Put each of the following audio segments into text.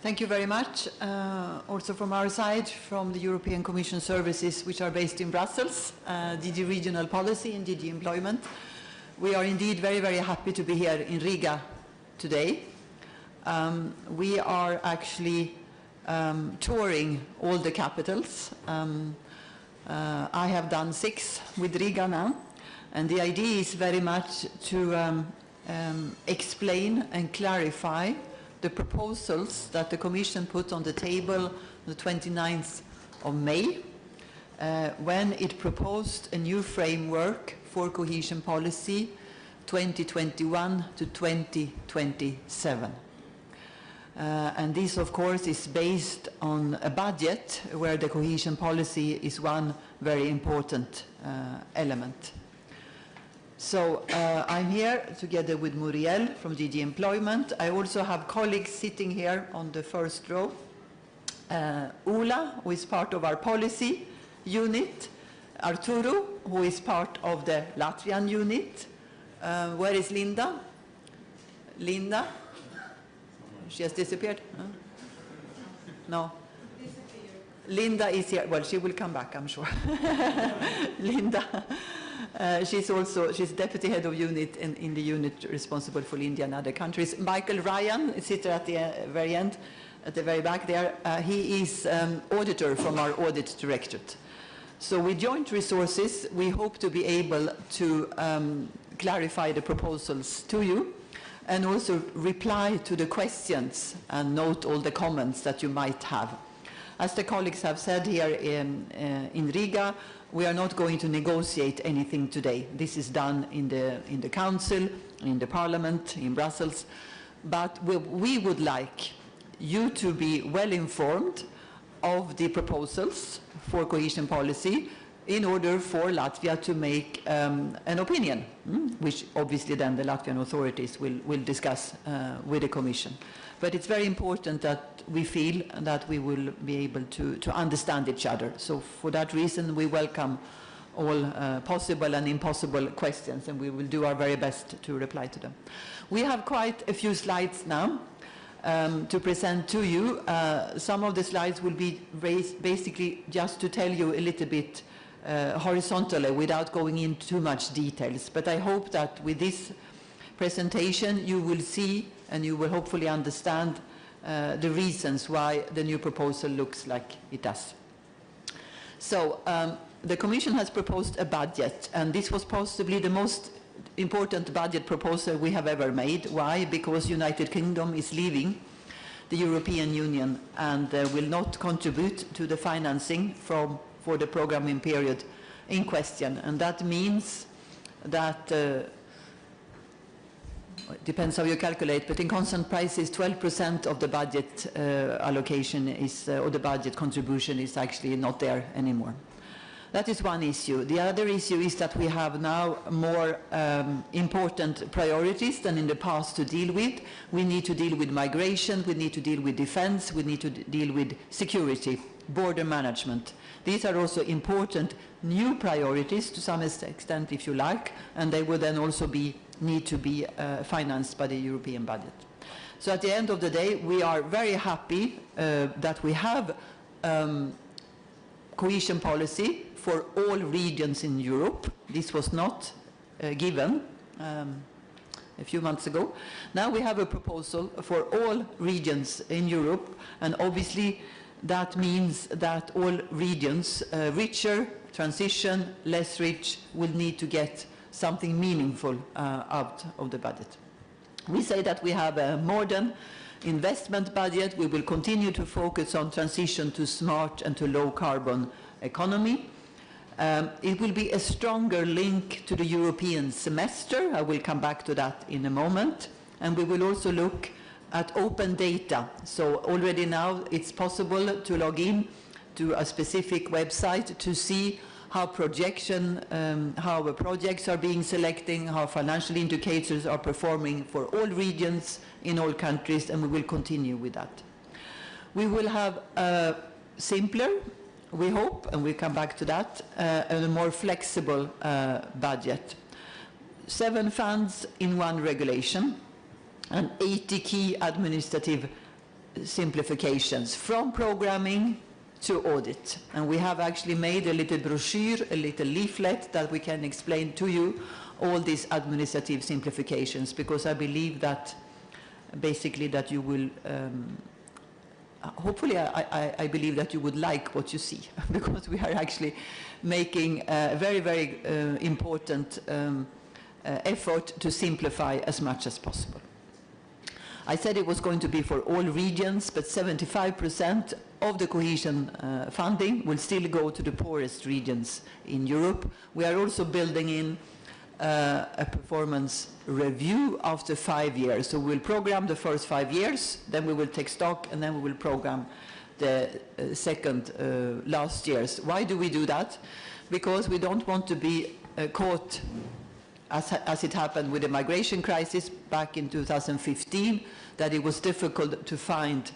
Thank you very much. Also from our side, from the European Commission services which are based in Brussels, DG Regional Policy and DG Employment. We are indeed very, very happy to be here in Riga today. We are actually touring all the capitals. I have done 6 with Riga now, and the idea is very much to explain and clarify the proposals that the Commission put on the table the 29th of May, when it proposed a new framework for cohesion policy 2021 to 2027. And this, of course, is based on a budget where the cohesion policy is one very important element. So I'm here together with Muriel from DG Employment. I also have colleagues sitting here on the first row. Ula, who is part of our policy unit. Arturo, who is part of the Latvian unit. Where is Linda? Linda? She has disappeared? Huh? No. Linda is here. Well, she will come back, I'm sure. Linda. She's deputy head of unit in the unit responsible for India and other countries. Michael Ryan is sitting at the very end, at the very back there. He is auditor from our audit directorate. So with joint resources, we hope to be able to clarify the proposals to you and also reply to the questions and note all the comments that you might have. As the colleagues have said here in Riga, we are not going to negotiate anything today. This is done in the Council, in the Parliament, in Brussels. But we would like you to be well informed of the proposals for cohesion policy in order for Latvia to make an opinion, which obviously then the Latvian authorities will discuss with the Commission. But it's very important that we feel that we will be able to understand each other. So for that reason, we welcome all possible and impossible questions, and we will do our very best to reply to them. We have quite a few slides now to present to you. Some of the slides will be raised basically just to tell you a little bit horizontally without going into too much details. But I hope that with this presentation you will see and you will hopefully understand the reasons why the new proposal looks like it does. So the Commission has proposed a budget, and this was possibly the most important budget proposal we have ever made. Why? Because United Kingdom is leaving the European Union and will not contribute to the financing for the programming period in question. And that means that it depends how you calculate, but in constant prices, 12% of the budget allocation is, or the budget contribution is actually not there anymore. That is one issue. The other issue is that we have now more important priorities than in the past to deal with. We need to deal with migration, we need to deal with defense, we need to deal with security, border management. These are also important new priorities to some extent, if you like, and they would then also need to be financed by the European budget. So at the end of the day, we are very happy that we have cohesion policy for all regions in Europe. This was not given a few months ago. Now we have a proposal for all regions in Europe, and obviously that means that all regions, richer, transition, less rich, will need to get something meaningful out of the budget. We say that we have a modern investment budget. We will continue to focus on transition to smart and to low carbon economy. It will be a stronger link to the European semester. I will come back to that in a moment. And we will also look at open data. So already now it's possible to log in to a specific website to see how how the projects are being selected, how financial indicators are performing for all regions in all countries, and we will continue with that. We will have a simpler, we hope, and we'll come back to that, and a more flexible budget. 7 funds in 1 regulation, and 80 key administrative simplifications from programming to audit. And we have actually made a little brochure, a little leaflet that we can explain to you all these administrative simplifications, because I believe that basically that you will, hopefully I believe that you would like what you see, because we are actually making a very, very important effort to simplify as much as possible. I said it was going to be for all regions, but 75% of the cohesion funding will still go to the poorest regions in Europe. We are also building in a performance review after 5 years. So we'll program the first 5 years, then we will take stock, and then we will program the second last years. Why do we do that? Because we don't want to be caught as it happened with the migration crisis back in 2015, that it was difficult to find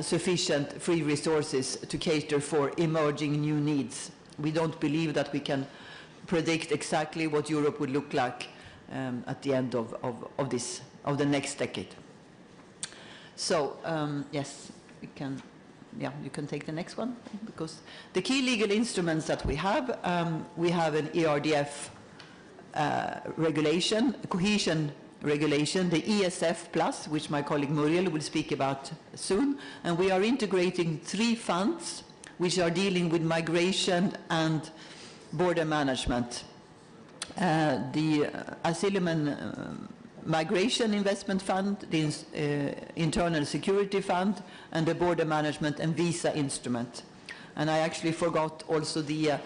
sufficient free resources to cater for emerging new needs. We don't believe that we can predict exactly what Europe would look like at the end of the next decade. So, yes, you can take the next one, because the key legal instruments that we have an ERDF regulation, a cohesion regulation, the ESF Plus, which my colleague Muriel will speak about soon, and we are integrating 3 funds which are dealing with migration and border management. The Asylum and Migration Investment Fund, the Internal Security Fund, and the Border Management and Visa Instrument. And I actually forgot also the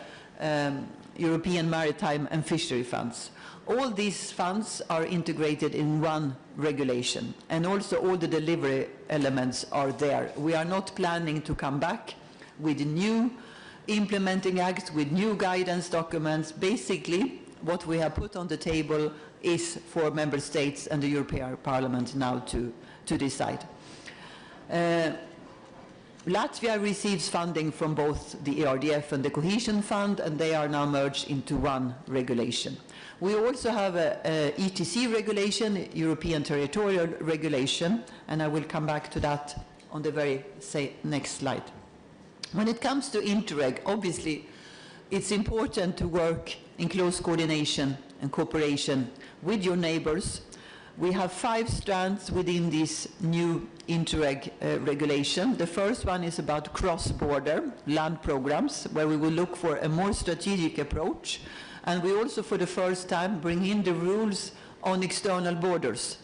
European Maritime and Fishery Funds. All these funds are integrated in one regulation, and also all the delivery elements are there. We are not planning to come back with new implementing acts, with new guidance documents. Basically, what we have put on the table is for Member States and the European Parliament now to decide. Latvia receives funding from both the ERDF and the Cohesion Fund, and they are now merged into one regulation. We also have a ETC regulation, European Territorial Regulation, and I will come back to that on the very next slide. When it comes to Interreg, obviously, it's important to work in close coordination and cooperation with your neighbors. We have 5 strands within this new Interreg regulation. The first one is about cross-border land programs, where we will look for a more strategic approach. And we also, for the first time, bring in the rules on external borders.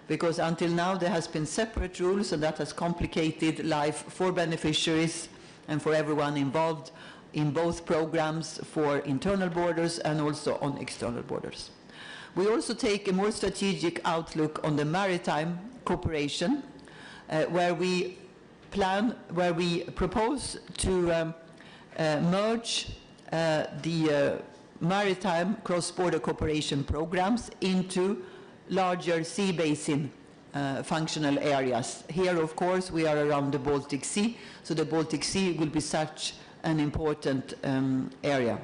Because until now, there has been separate rules, and that has complicated life for beneficiaries and for everyone involved in both programs for internal borders and also on external borders. We also take a more strategic outlook on the maritime cooperation, where we propose to merge the maritime cross-border cooperation programs into larger sea basin functional areas. Here, of course, we are around the Baltic Sea, so the Baltic Sea will be such an important area.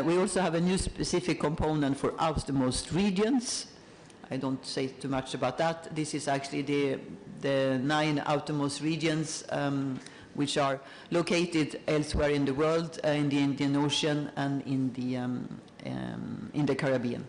We also have a new specific component for outermost regions. I don't say too much about that. This is actually the 9 outermost regions which are located elsewhere in the world, in the Indian Ocean and in the Caribbean.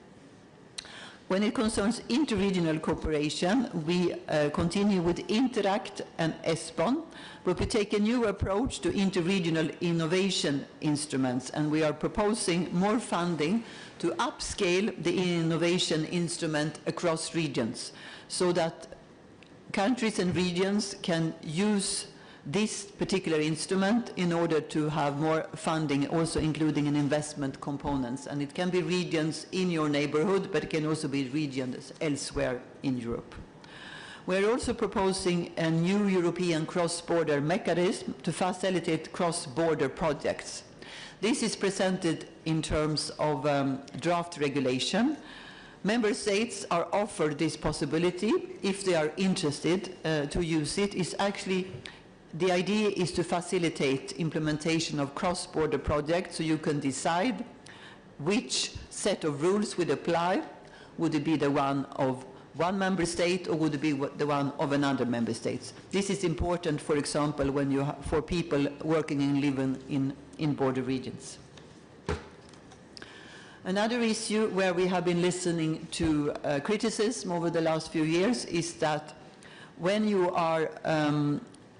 When it concerns interregional cooperation, we continue with Interact and ESPON, but we take a new approach to interregional innovation instruments, and we are proposing more funding to upscale the innovation instrument across regions, so that countries and regions can use this particular instrument in order to have more funding, also including an investment components. And it can be regions in your neighborhood, but it can also be regions elsewhere in Europe. We're also proposing a new European cross-border mechanism to facilitate cross-border projects. This is presented in terms of draft regulation. Member States are offered this possibility if they are interested to use it. It's actually the idea is to facilitate implementation of cross-border projects, so you can decide which set of rules would apply. Would it be the one of one member state, or would it be the one of another member state? This is important, for example, when you for people working and living in border regions. Another issue where we have been listening to criticism over the last few years is that when you are,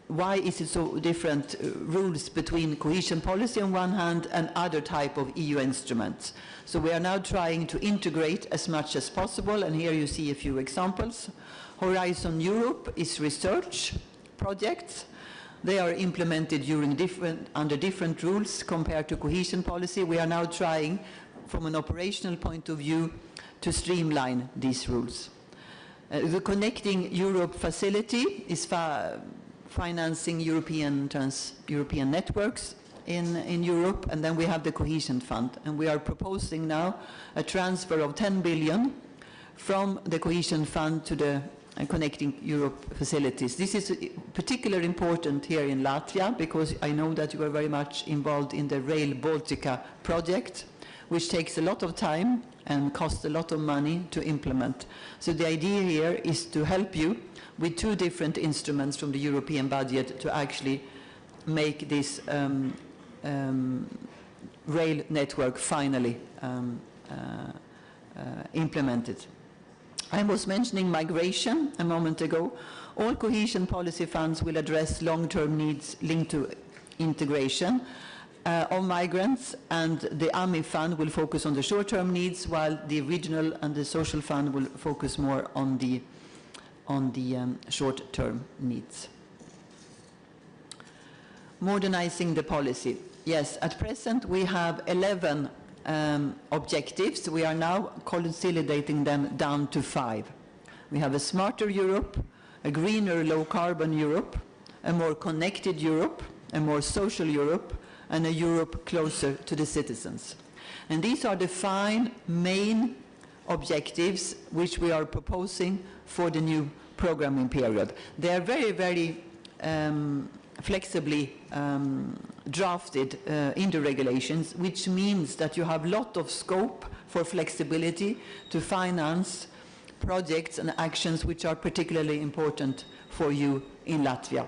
why is it so different rules between cohesion policy on one hand and other type of EU instruments? So we are now trying to integrate as much as possible, and here you see a few examples. Horizon Europe is research projects. They are implemented under different rules compared to cohesion policy. We are now trying, from an operational point of view, to streamline these rules. The Connecting Europe facility is financing European networks in Europe, and then we have the Cohesion Fund, and we are proposing now a transfer of 10 billion from the Cohesion Fund to the Connecting Europe facilities. This is particularly important here in Latvia, because I know that you are very much involved in the Rail Baltica project, which takes a lot of time and costs a lot of money to implement. So the idea here is to help you with two different instruments from the European budget to actually make this rail network finally implemented. I was mentioning migration a moment ago. All cohesion policy funds will address long-term needs linked to integration of migrants, and the AMI fund will focus on the short-term needs, while the regional and the social fund will focus more on the short-term needs. Modernizing the policy. Yes, at present we have 11 objectives. We are now consolidating them down to 5. We have a smarter Europe, a greener low-carbon Europe, a more connected Europe, a more social Europe, and a Europe closer to the citizens. And these are the 5 main objectives which we are proposing for the new programming period. They are very, very flexibly drafted in the regulations, which means that you have a lot of scope for flexibility to finance projects and actions which are particularly important for you in Latvia.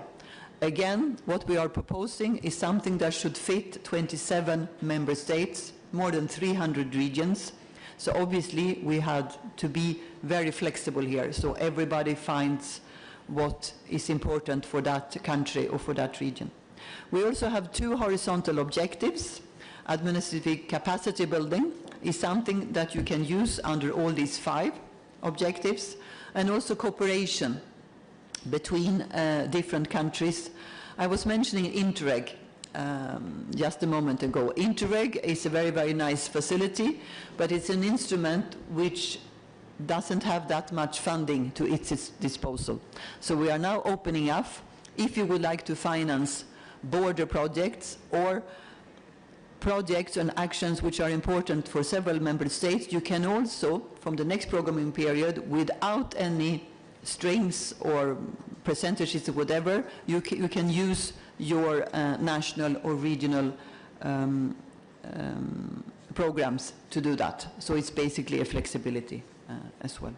Again, what we are proposing is something that should fit 27 member states, more than 300 regions. So obviously we had to be very flexible here, so everybody finds what is important for that country or for that region. We also have 2 horizontal objectives. Administrative capacity building is something that you can use under all these 5 objectives, and also cooperation between different countries. I was mentioning Interreg just a moment ago. Interreg is a very, very nice facility, but it's an instrument which doesn't have that much funding to its disposal. So we are now opening up, if you would like to finance border projects or projects and actions which are important for several member states, you can also, from the next programming period, without any strings or percentages or whatever, you can use your national or regional programs to do that. So it's basically a flexibility as well.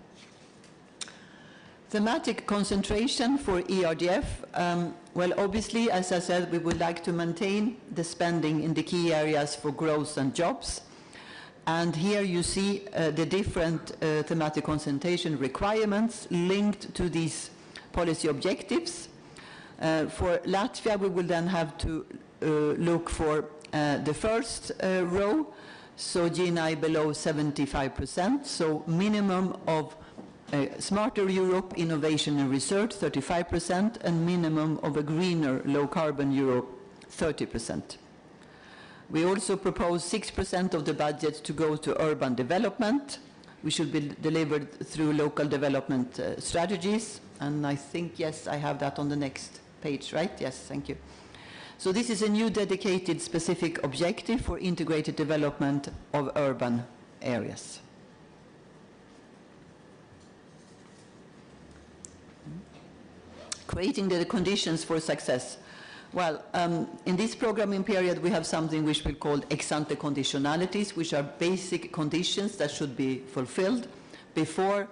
Thematic concentration for ERDF. Well, obviously, as I said, we would like to maintain the spending in the key areas for growth and jobs. And here you see the different thematic concentration requirements linked to these policy objectives. For Latvia, we will then have to look for the first row, so GNI below 75%, so minimum of smarter Europe, innovation and research, 35%, and minimum of a greener, low-carbon Europe, 30%. We also propose 6% of the budget to go to urban development, which should be delivered through local development strategies. And I think, yes, I have that on the next page, right? Yes, thank you. So this is a new dedicated specific objective for integrated development of urban areas. Creating the conditions for success. Well, in this programming period, we have something which we call ex-ante conditionalities, which are basic conditions that should be fulfilled before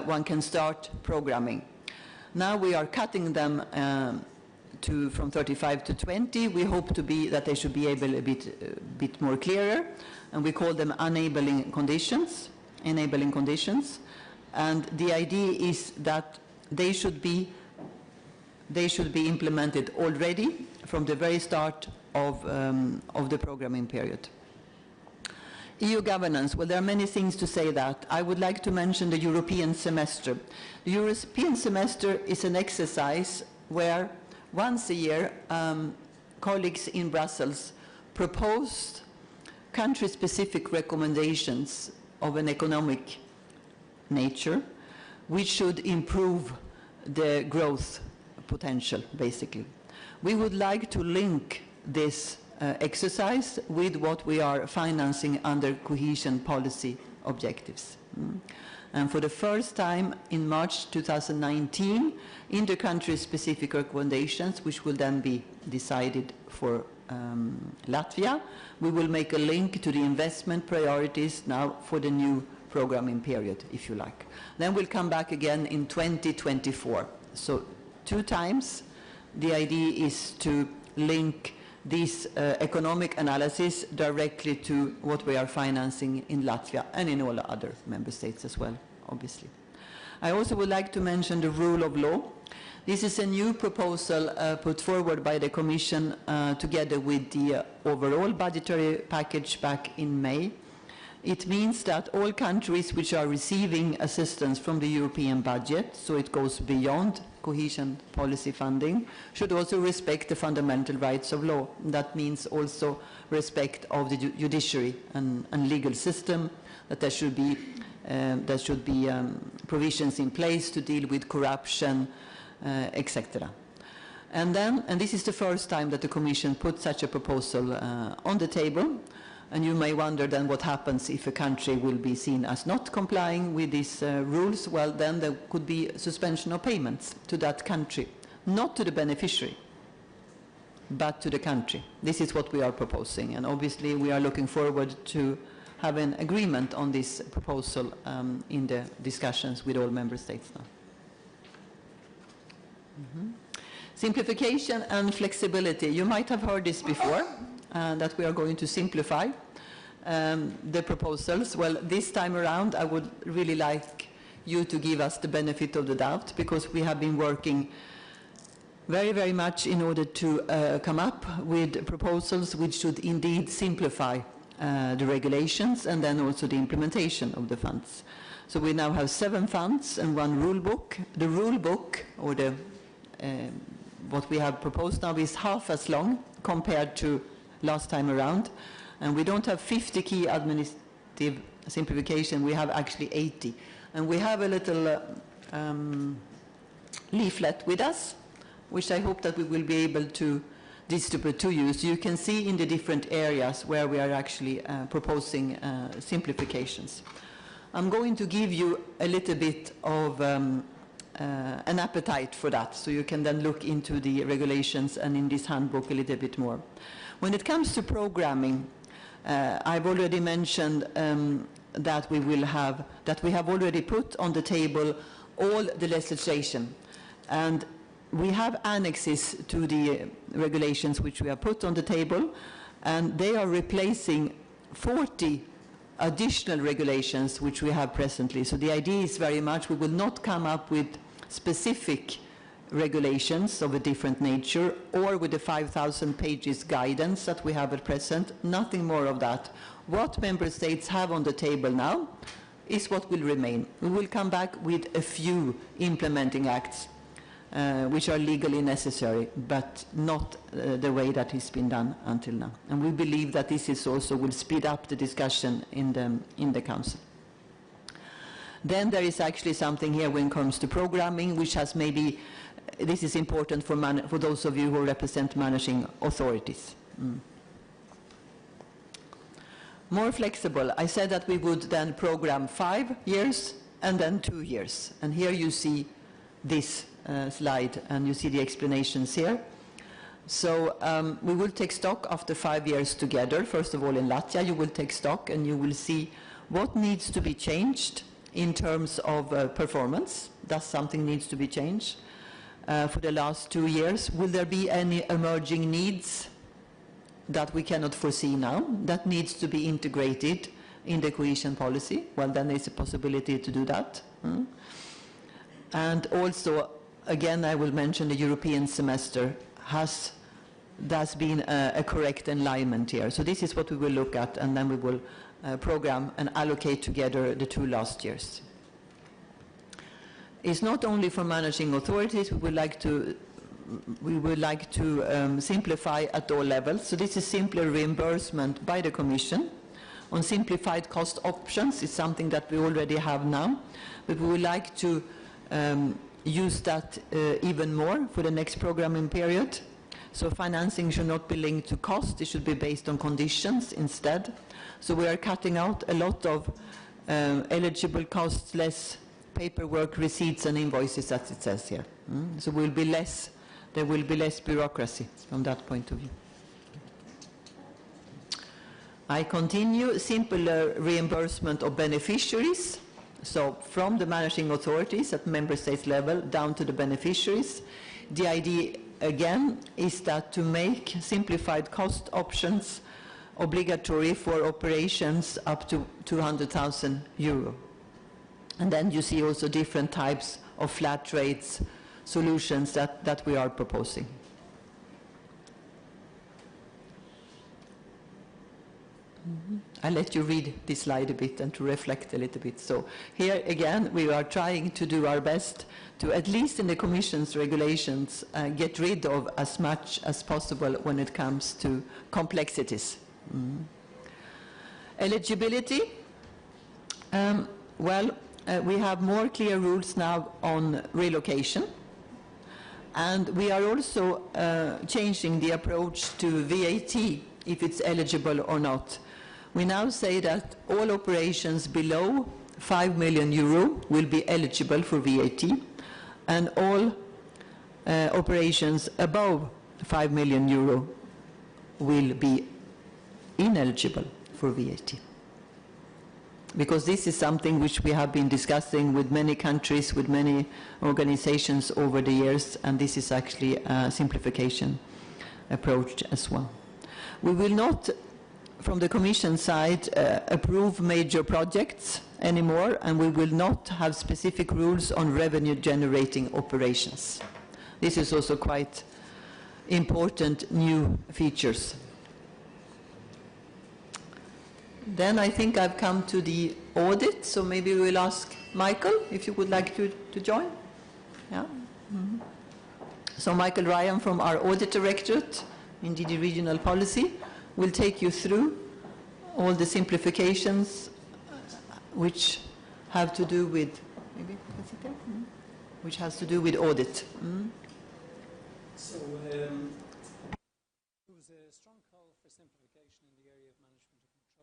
one can start programming. Now we are cutting them from 35 to 20. We hope that they should be able a bit more clearer, and we call them enabling conditions. And the idea is that they should be implemented already from the very start of the programming period. EU governance, well, there are many things to say that. I would like to mention the European semester. The European semester is an exercise where once a year colleagues in Brussels propose country-specific recommendations of an economic nature which should improve the growth potential, basically. We would like to link this exercise with what we are financing under cohesion policy objectives. And for the first time in March 2019, in the country-specific recommendations, which will then be decided for Latvia, we will make a link to the investment priorities now for the new programming period, if you like. Then we'll come back again in 2024. So 2 times. The idea is to link this economic analysis directly to what we are financing in Latvia and in all other member states as well, obviously. I also would like to mention the rule of law. This is a new proposal put forward by the Commission together with the overall budgetary package back in May. It means that all countries which are receiving assistance from the European budget, so it goes beyond cohesion policy funding, should also respect the fundamental rights of law. That means also respect of the judiciary and legal system, that there should be provisions in place to deal with corruption, etc. And this is the first time that the Commission put such a proposal on the table. And you may wonder then what happens if a country will be seen as not complying with these rules. Well, then there could be suspension of payments to that country, not to the beneficiary, but to the country. This is what we are proposing, and obviously we are looking forward to have an agreement on this proposal in the discussions with all member states now. Simplification and flexibility. You might have heard this before. That we are going to simplify the proposals. Well, this time around, I would really like you to give us the benefit of the doubt, because we have been working very, very much in order to come up with proposals which should indeed simplify the regulations and then also the implementation of the funds. So we now have 7 funds and 1 rule book. The rule book, or what we have proposed now, is half as long compared to last time around, and we don't have 50 key administrative simplification, we have actually 80. And we have a little leaflet with us, which I hope that we will be able to distribute to you, so you can see in the different areas where we are actually proposing simplifications. I'm going to give you a little bit of an appetite for that, so you can then look into the regulations and in this handbook a little bit more. When it comes to programming, I've already mentioned that we have already put on the table all the legislation, and we have annexes to the regulations which we have put on the table, and they are replacing 40 additional regulations which we have presently. So the idea is very much we will not come up with specific regulations of a different nature, or with the 5,000 pages guidance that we have at present. Nothing more of that. What member states have on the table now is what will remain. We will come back with a few implementing acts which are legally necessary, but not the way that it's been done until now. And we believe that this is also will speed up the discussion in the Council. Then there is actually something here when it comes to programming, which has maybe, this is important for those of you who represent managing authorities. More flexible. I said that we would then program 5 years and then 2 years. And here you see this slide, and you see the explanations here. So we will take stock after 5 years together. First of all, in Latvia, you will take stock and you will see what needs to be changed in terms of performance. Does something needs to be changed for the last 2 years? Will there be any emerging needs that we cannot foresee now that needs to be integrated in the cohesion policy? Well, then there's a possibility to do that. And also, again, I will mention the European semester. There's been a correct alignment here. So this is what we will look at, and then we will program and allocate together the 2 last years. It's not only for managing authorities. We would like to simplify at all levels. So this is simpler reimbursement by the Commission on simplified cost options. Is something that we already have now, but we would like to use that even more for the next programming period. So financing should not be linked to cost. It should be based on conditions instead. So we are cutting out a lot of eligible costs, less paperwork, receipts and invoices, as it says here. So there will be less bureaucracy from that point of view. I continue. Simpler reimbursement of beneficiaries. So from the managing authorities at member states level down to the beneficiaries. The idea again is that to make simplified cost options obligatory for operations up to 200,000 euro. And then you see also different types of flat rates solutions that we are proposing. I'll let you read this slide a bit and to reflect a little bit. So here again we are trying to do our best to, at least in the Commission's regulations, get rid of as much as possible when it comes to complexities. Eligibility. We have more clear rules now on relocation, and we are also changing the approach to VAT, if it's eligible or not. We now say that all operations below 5 million euro will be eligible for VAT, and all operations above 5 million euro will be ineligible for VAT. Because this is something which we have been discussing with many countries, with many organizations over the years, and this is actually a simplification approach as well. We will not, from the Commission side, approve major projects anymore, and we will not have specific rules on revenue-generating operations. This is also quite important new features. Then I think I've come to the audit, so maybe we'll ask Michael if you would like to join. Yeah. So Michael Ryan from our Audit Directorate in DG Regional Policy will take you through all the simplifications which have to do with, which has to do with audit. So there was a strong call for simplification in the area of management and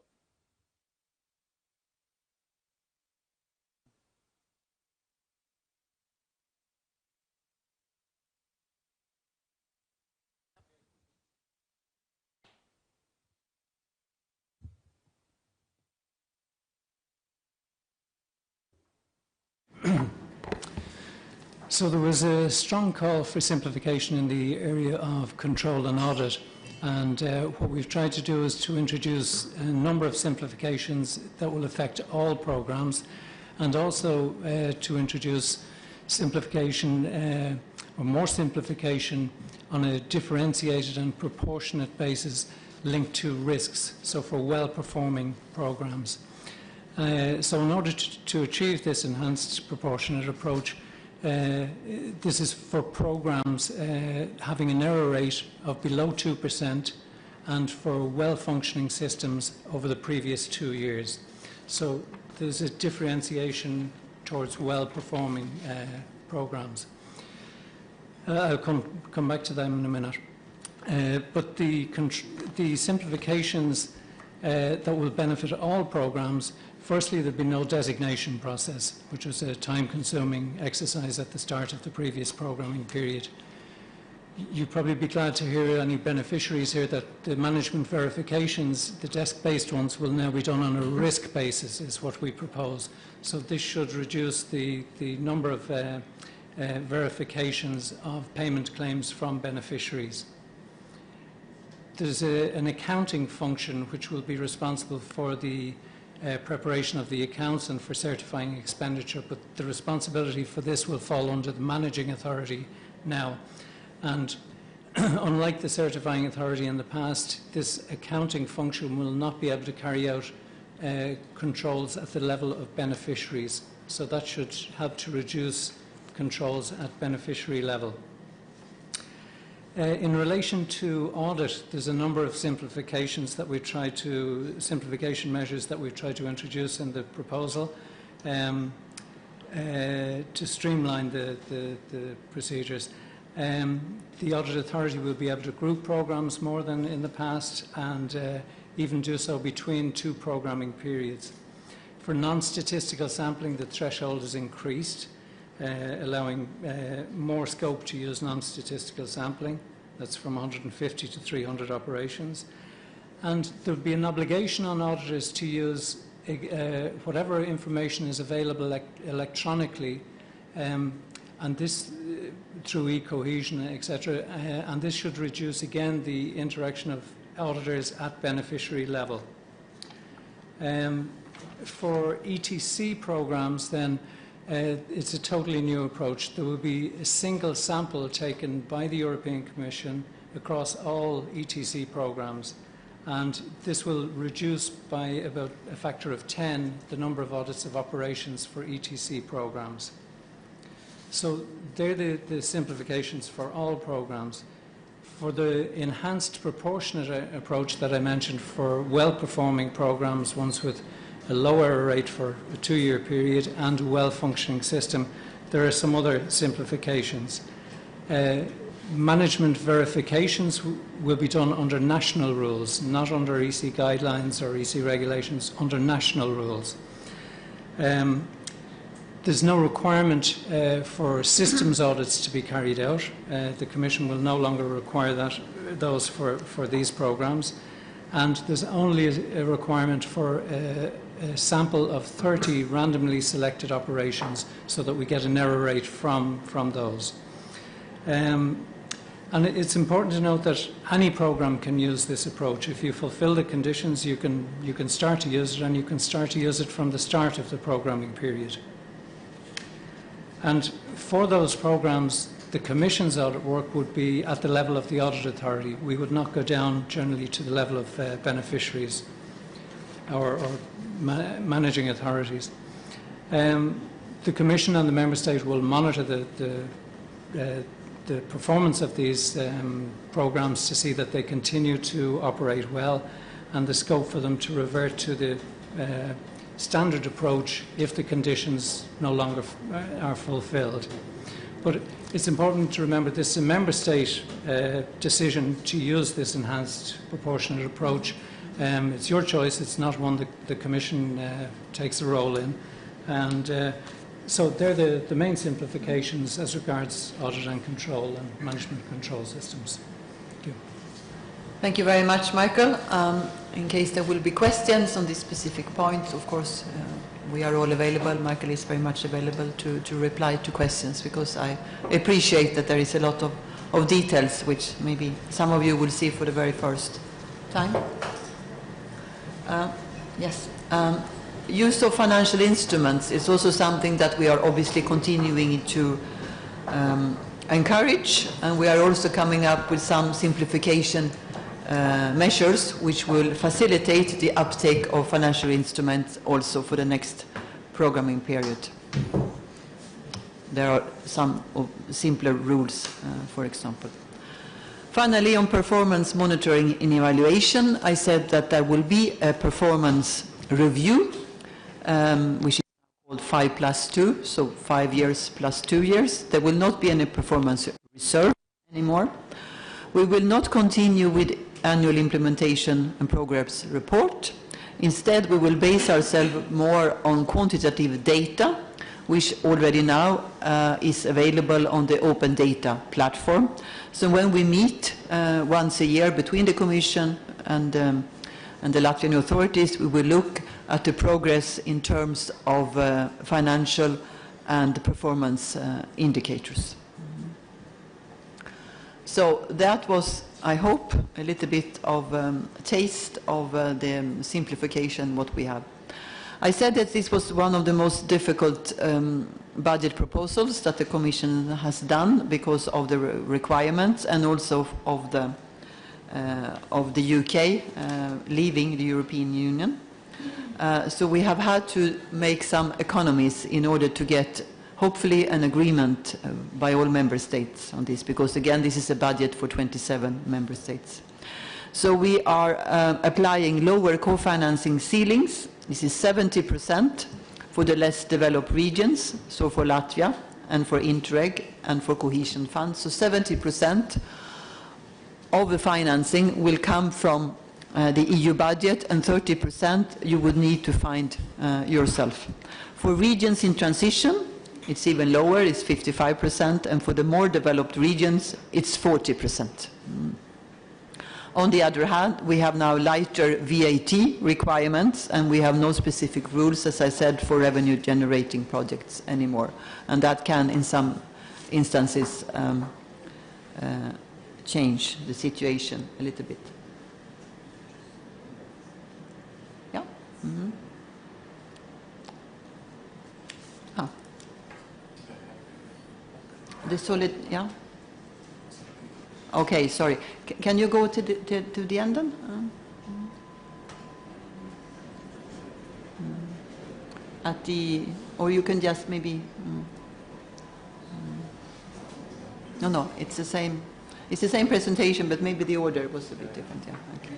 control. So there was a strong call for simplification in the area of control and audit, and what we've tried to do is to introduce a number of simplifications that will affect all programs, and also to introduce simplification or more simplification on a differentiated and proportionate basis linked to risks, so for well-performing programs. So in order to achieve this enhanced proportionate approach, this is for programs having an error rate of below 2% and for well-functioning systems over the previous 2 years. So there's a differentiation towards well-performing programs. I'll come back to them in a minute. But the simplifications that will benefit all programs, firstly, there'll be no designation process, which was a time-consuming exercise at the start of the previous programming period. You'd probably be glad to hear any beneficiaries here that the management verifications, the desk-based ones, will now be done on a risk basis, is what we propose. So this should reduce the number of verifications of payment claims from beneficiaries. There's an accounting function which will be responsible for the preparation of the accounts and for certifying expenditure, but the responsibility for this will fall under the managing authority now. And unlike the certifying authority in the past, this accounting function will not be able to carry out controls at the level of beneficiaries. So that should help to reduce controls at beneficiary level. In relation to audit, there's a number of simplification measures that we've tried to introduce in the proposal to streamline the procedures. The audit authority will be able to group programs more than in the past and even do so between two programming periods. For non-statistical sampling, the threshold is increased, allowing more scope to use non-statistical sampling. That's from 150 to 300 operations. And there will be an obligation on auditors to use whatever information is available electronically, and this through e-cohesion, etc. And this should reduce again the interaction of auditors at beneficiary level. For ETC programs, then, it's a totally new approach. There will be a single sample taken by the European Commission across all ETC programs, and this will reduce by about a factor of 10 the number of audits of operations for ETC programs. So they're the simplifications for all programs. For the enhanced proportionate approach that I mentioned for well-performing programs, ones with a lower rate for a 2-year period and a well-functioning system, there are some other simplifications. Management verifications will be done under national rules, not under EC guidelines or EC regulations, under national rules. There's no requirement for systems audits to be carried out. The Commission will no longer require those for these programs. And there's only a requirement for a sample of 30 randomly selected operations so that we get an error rate from those. And it's important to note that any program can use this approach. If you fulfill the conditions, you can start to use it, and you can start to use it from the start of the programming period. And for those programs, the Commission's audit work would be at the level of the audit authority. We would not go down generally to the level of beneficiaries or managing authorities. The Commission and the Member State will monitor the performance of these programs to see that they continue to operate well, and the scope for them to revert to the standard approach if the conditions no longer are fulfilled. But it's important to remember this is a Member State decision to use this enhanced proportionate approach. It's your choice, it's not one that the Commission takes a role in. And so they're the main simplifications as regards audit and control and management control systems. Thank you. Thank you very much, Michael. In case there will be questions on this specific point, of course, we are all available. Michael is very much available to reply to questions, because I appreciate that there is a lot of details which maybe some of you will see for the very first time. Yes. Use of financial instruments is also something that we are obviously continuing to encourage, and we are also coming up with some simplification measures which will facilitate the uptake of financial instruments also for the next programming period. There are some simpler rules, for example. Finally, on performance monitoring and evaluation, I said that there will be a performance review, which is called 5+2, so 5 years plus 2 years. There will not be any performance reserve anymore. We will not continue with annual implementation and progress report. Instead, we will base ourselves more on quantitative data, which already now is available on the open data platform. So when we meet once a year between the Commission and the Latvian authorities, we will look at the progress in terms of financial and performance indicators. So that was, I hope, a little bit of taste of the simplification what we have. I said that this was one of the most difficult budget proposals that the Commission has done because of the requirements and also of the UK leaving the European Union. So we have had to make some economies in order to get hopefully an agreement by all member states on this, because again this is a budget for 27 member states. So we are applying lower co-financing ceilings. This is 70% for the less developed regions, so for Latvia and for Interreg and for cohesion funds. So 70% of the financing will come from the EU budget, and 30% you would need to find yourself. For regions in transition, it's even lower, it's 55%, and for the more developed regions, it's 40%. On the other hand, we have now lighter VAT requirements, and we have no specific rules, as I said, for revenue-generating projects anymore. And that can, in some instances, change the situation a little bit. Yeah? Mm-hmm. Ah. The solid, yeah? Okay, sorry. Can you go to the end then? At the, or you can just maybe. No, it's the same. It's the same presentation, but maybe the order was a bit different. Yeah. Okay.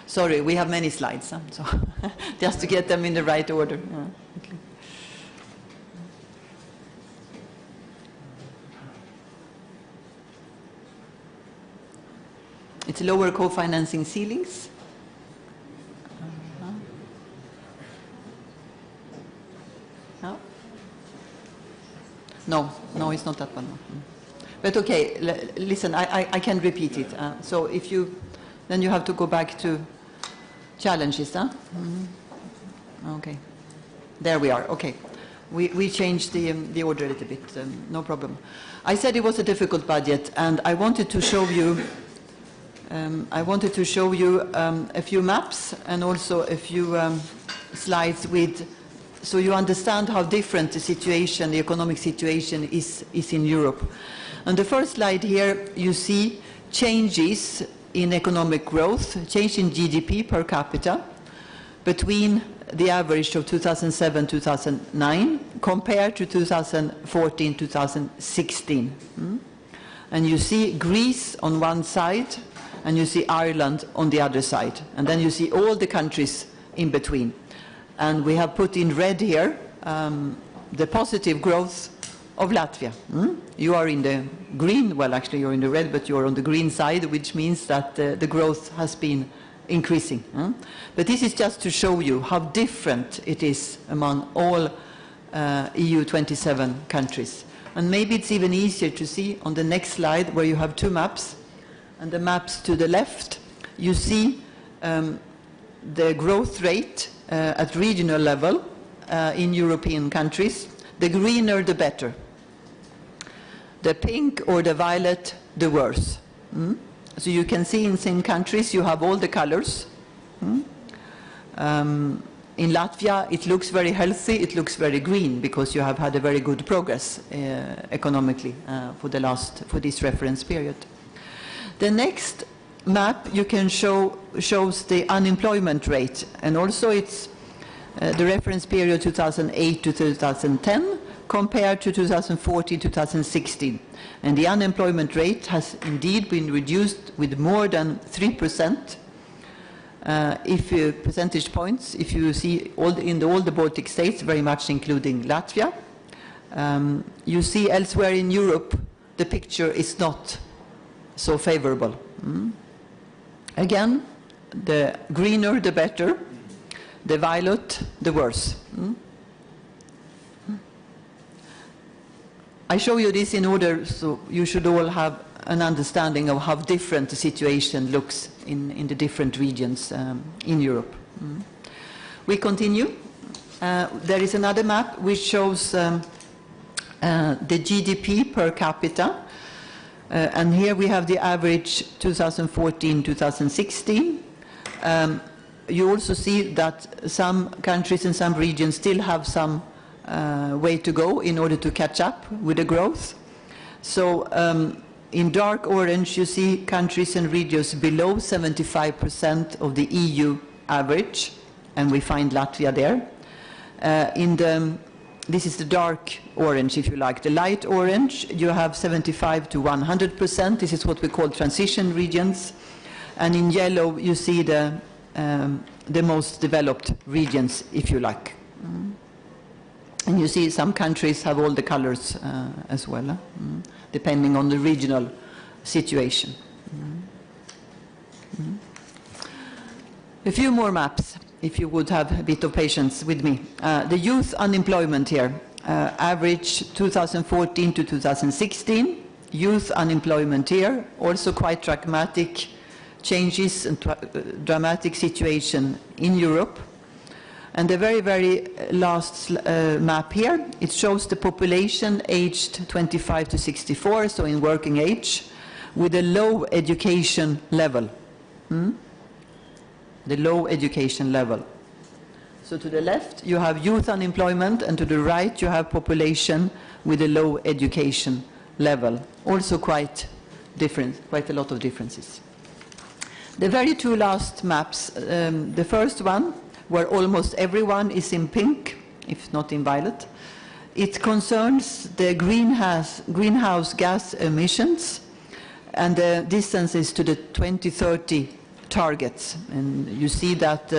Sorry, we have many slides, so just to get them in the right order. Yeah. Okay. It's lower co-financing ceilings. No, it's not that one. But okay, listen, I can repeat it. So if you, then you have to go back to challenges, huh? Mm-hmm. Okay, there we are. Okay, we changed the order a little bit. No problem. I said it was a difficult budget, and I wanted to show you. A few maps and also a few slides with, so you understand how different the situation, the economic situation is in Europe. On the first slide here, you see changes in economic growth, change in GDP per capita between the average of 2007-2009 compared to 2014-2016. And you see Greece on one side, and you see Ireland on the other side. And then you see all the countries in between. And we have put in red here the positive growth of Latvia. You are in the green, well actually you're in the red, but you're on the green side, which means that the growth has been increasing. But this is just to show you how different it is among all EU 27 countries. And maybe it's even easier to see on the next slide where you have two maps. And the maps to the left, you see the growth rate at regional level in European countries. The greener, the better. The pink or the violet, the worse. So you can see in some countries you have all the colors. In Latvia, it looks very healthy, it looks very green, because you have had a very good progress economically for this reference period. The next map you can shows the unemployment rate, and also it's the reference period 2008 to 2010 compared to 2014-2016. And the unemployment rate has indeed been reduced with more than 3%. Percentage points, if you see all the Baltic states, very much including Latvia. You see elsewhere in Europe, the picture is not so favorable. Again, The greener, the better. The violet, the worse. I show you this in order so you should all have an understanding of how different the situation looks in the different regions in Europe. We continue. There is another map which shows the GDP per capita. And here we have the average 2014-2016. You also see that some countries and some regions still have some way to go in order to catch up with the growth. So in dark orange you see countries and regions below 75% of the EU average, and we find Latvia there. This is the dark orange, if you like. The light orange, you have 75 to 100%. This is what we call transition regions. And in yellow, you see the most developed regions, if you like. And you see some countries have all the colors as well, depending on the regional situation. A few more maps, if you would have a bit of patience with me. The youth unemployment here, average 2014 to 2016. Youth unemployment here, also quite dramatic changes and dramatic situation in Europe. And the very, very last map here, it shows the population aged 25 to 64, so in working age, with a low education level. The low education level. So to the left you have youth unemployment, and to the right you have population with a low education level. Also quite different, quite a lot of differences. The very two last maps, the first one, where almost everyone is in pink, if not in violet, it concerns the greenhouse gas emissions and the distances to the 2030 targets. And you see that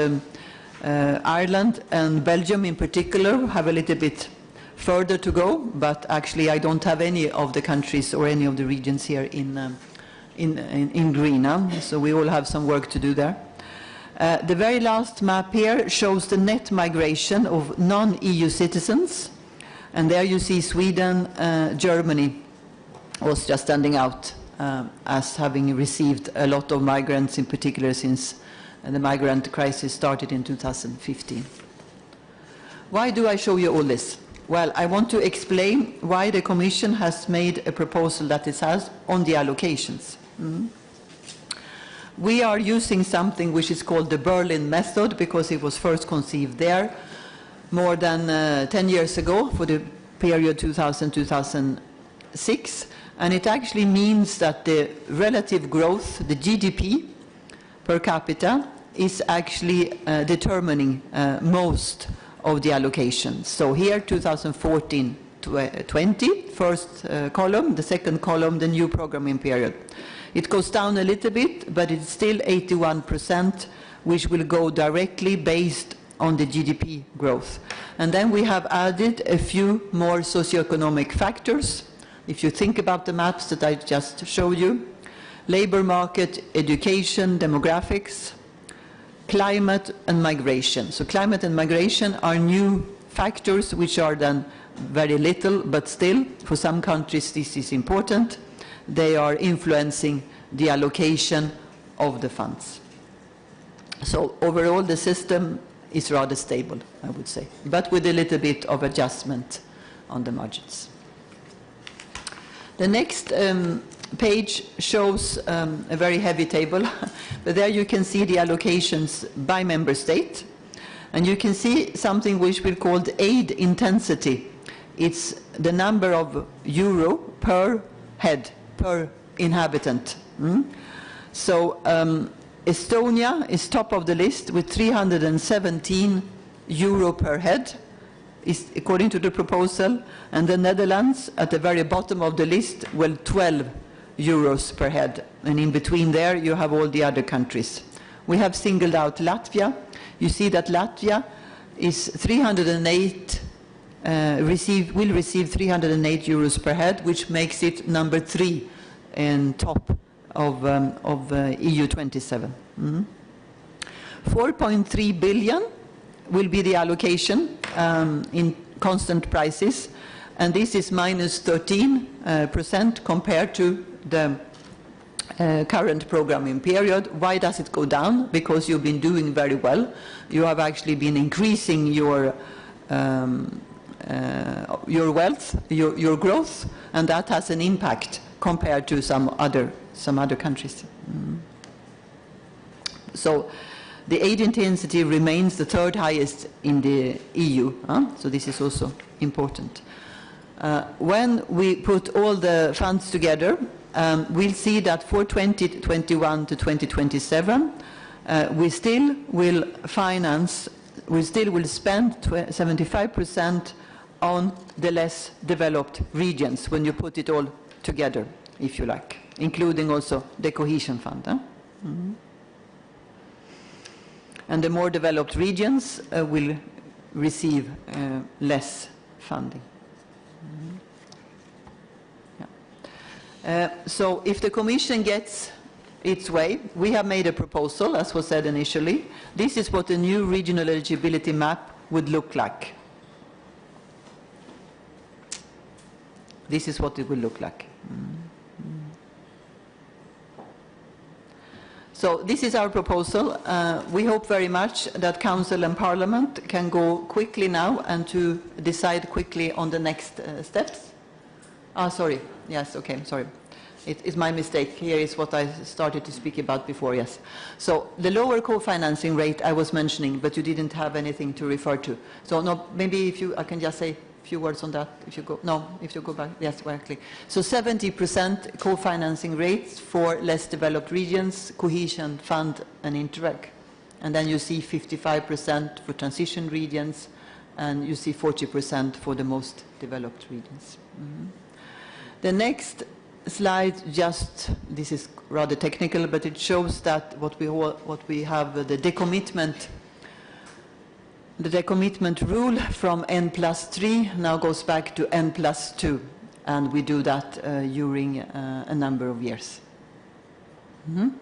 Ireland and Belgium in particular have a little bit further to go, but actually I don't have any of the countries or any of the regions here in green, so we all have some work to do there. The very last map here shows the net migration of non-EU citizens, and there you see Sweden, Germany, Austria standing out as having received a lot of migrants, in particular since the migrant crisis started in 2015. Why do I show you all this? Well, I want to explain why the Commission has made a proposal that it has on the allocations. We are using something which is called the Berlin method because it was first conceived there more than 10 years ago for the period 2000-2006, and it actually means that the relative growth, the GDP per capita, is actually determining most of the allocation. So here 2014-20, first column, the second column, the new programming period. It goes down a little bit, but it's still 81%, which will go directly based on the GDP growth. And then we have added a few more socioeconomic factors. If you think about the maps that I just showed you, labor market, education, demographics, climate and migration. So climate and migration are new factors which are then very little, but still, for some countries this is important. They are influencing the allocation of the funds. So overall the system is rather stable, I would say, but with a little bit of adjustment on the margins. The next page shows a very heavy table, but there you can see the allocations by member state, and you can see something which we call aid intensity. It's the number of euro per head, per inhabitant. So Estonia is top of the list with 317 euro per head, is according to the proposal, and the Netherlands at the very bottom of the list, well, 12 euros per head, and in between there you have all the other countries. We have singled out Latvia. You see that Latvia is 308, will receive 308 euros per head, which makes it number 3 in top of EU 27. 4.3 billion will be the allocation in constant prices, and this is minus 13% compared to the current programming period. Why does it go down? Because you've been doing very well. You have actually been increasing your wealth, your growth, and that has an impact compared to some other countries. So the aid intensity remains the third highest in the EU. So this is also important. When we put all the funds together, we'll see that for 2021 to 2027, we still will spend 75% on the less developed regions when you put it all together, if you like, including also the cohesion fund. And the more developed regions will receive less funding. So if the Commission gets its way, we have made a proposal, as was said initially. This is what the new regional eligibility map would look like. This is what it will look like. So this is our proposal. We hope very much that Council and Parliament can go quickly now and to decide quickly on the next steps. Sorry. Yes, okay, sorry. It's my mistake. Here is what I started to speak about before, yes. So the lower co-financing rate I was mentioning, but you didn't have anything to refer to. So no, maybe if I can just say a few words on that, if you go back, yes, exactly. So 70% co-financing rates for less developed regions, cohesion fund and Interreg. And then you see 55% for transition regions, and you see 40% for the most developed regions. The next slide, this is rather technical, but it shows that what we have, the decommitment rule from N+3 now goes back to N+2, and we do that during a number of years. And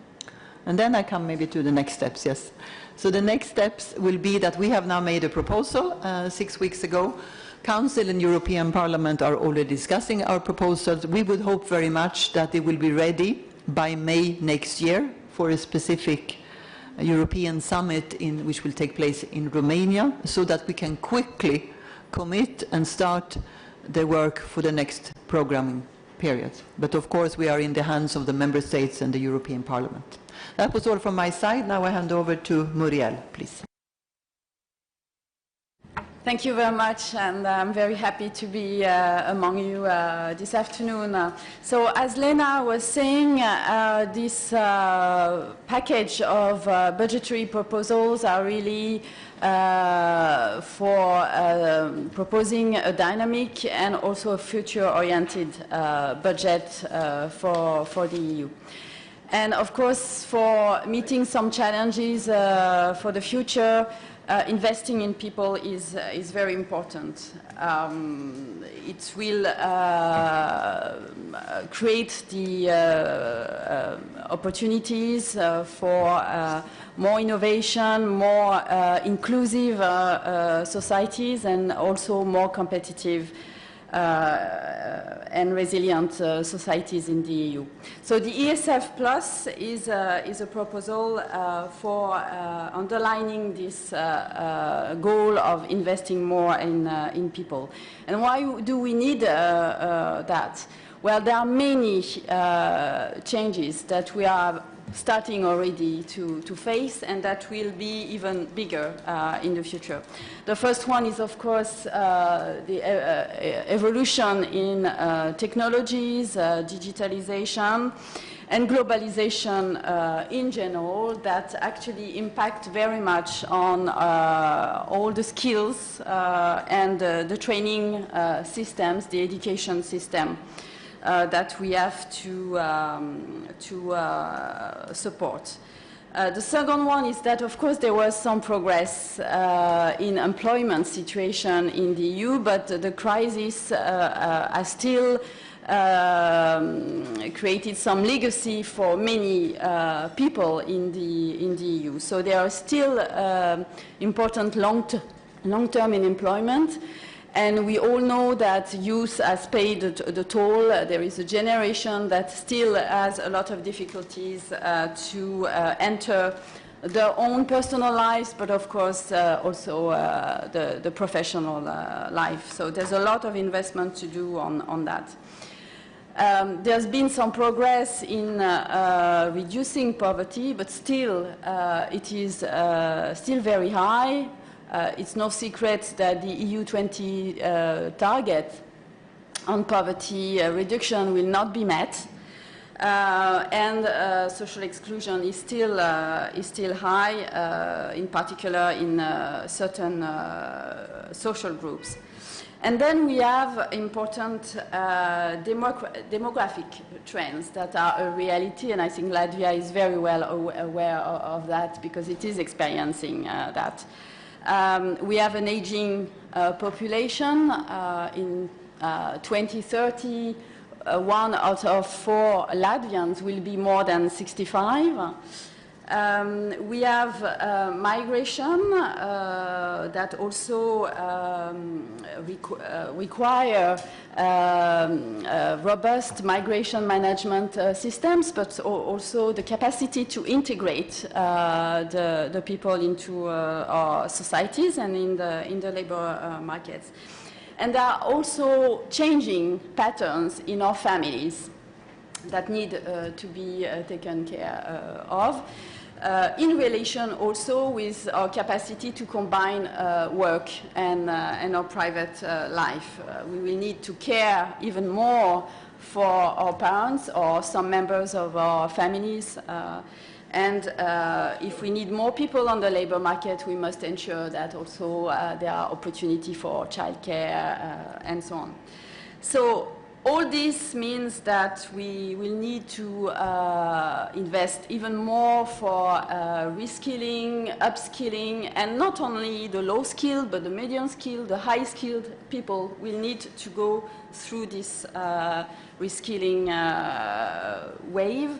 then I come maybe to the next steps, yes. So the next steps will be that we have now made a proposal 6 weeks ago. Council and European Parliament are already discussing our proposals. We would hope very much that it will be ready by May next year for a specific European summit which will take place in Romania, so that we can quickly commit and start the work for the next programming period. But of course we are in the hands of the Member States and the European Parliament. That was all from my side. Now I hand over to Muriel, please. Thank you very much, and I'm very happy to be among you this afternoon. So as Lena was saying, this package of budgetary proposals are really for proposing a dynamic and also a future-oriented budget for the EU. And of course, for meeting some challenges for the future, investing in people is very important. It will create the opportunities for more innovation, more inclusive societies, and also more competitive and resilient societies in the EU. So the ESF Plus is a proposal for underlining this goal of investing more in people. And why do we need that? Well, there are many changes that we are starting already to face, and that will be even bigger in the future. The first one is, of course, the evolution in technologies, digitalization, and globalization in general, that actually impact very much on all the skills and the training systems, the education system that we have to support. The second one is that, of course, there was some progress in employment situation in the EU, but the crisis has still created some legacy for many people in the EU. So there are still important long-term unemployment. And we all know that youth has paid the toll. There is a generation that still has a lot of difficulties to enter their own personal lives, but of course also the professional life. So there's a lot of investment to do on that. There's been some progress in reducing poverty, but still it is still very high. It's no secret that the EU 20 target on poverty reduction will not be met, and social exclusion is still high, in particular in certain social groups. And then we have important demographic trends that are a reality, and I think Latvia is very well aware of that because it is experiencing that. We have an aging population. In 2030, 1 out of 4 Latvians will be more than 65. We have migration that also require robust migration management systems, but also the capacity to integrate the people into our societies and in the labor markets. And there are also changing patterns in our families that need to be taken care of. In relation also with our capacity to combine work and our private life. We will need to care even more for our parents or some members of our families. And if we need more people on the labor market, we must ensure that also there are opportunities for childcare and so on. So all this means that we will need to invest even more for reskilling, upskilling, and not only the low-skilled, but the medium-skilled, the high-skilled people will need to go through this reskilling wave.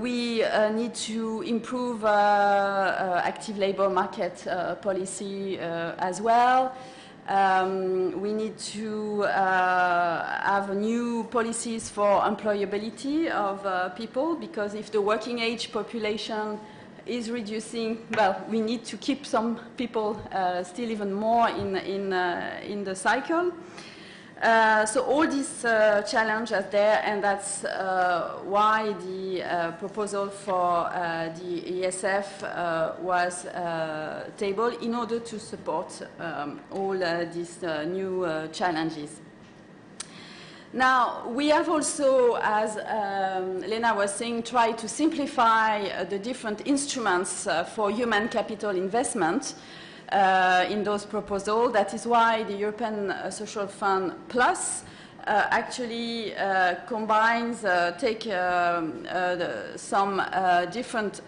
We need to improve active labor market policy as well. We need to have new policies for employability of people, because if the working age population is reducing, well, we need to keep some people still even more in the cycle. So all these challenges there, and that's why the proposal for the ESF was tabled in order to support all these new challenges. Now, we have also, as Lena was saying, tried to simplify the different instruments for human capital investment in those proposals. That is why the European Social Fund Plus actually combines, some different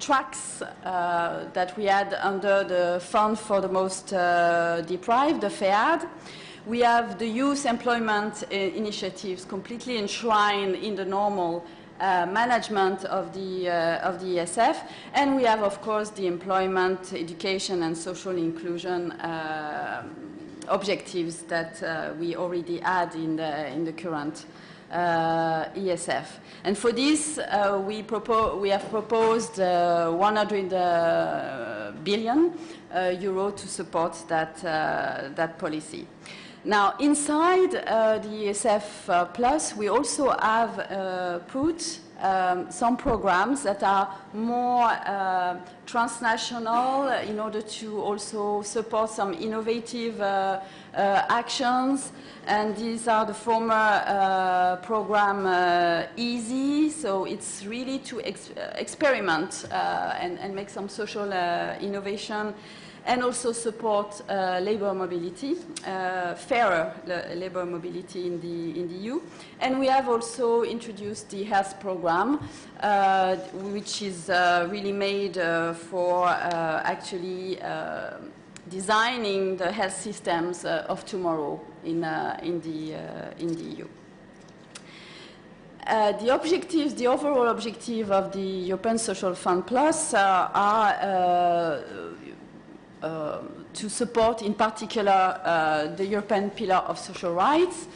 tracks that we had under the Fund for the Most Deprived, the FEAD. We have the youth employment initiatives completely enshrined in the normal management of the ESF, and we have, of course, the employment, education, and social inclusion objectives that we already had in the current ESF. And for this, we have proposed 100 billion euro to support that policy. Now, inside the ESF Plus, we also have put some programs that are more transnational in order to also support some innovative actions. And these are the former program EASY. So it's really to experiment and make some social innovation and also support labor mobility, fairer labor mobility in the EU. And we have also introduced the health program, which is really made for actually designing the health systems of tomorrow in the EU. The objectives, the overall objective of the European Social Fund Plus are to support in particular the European Pillar of Social Rights.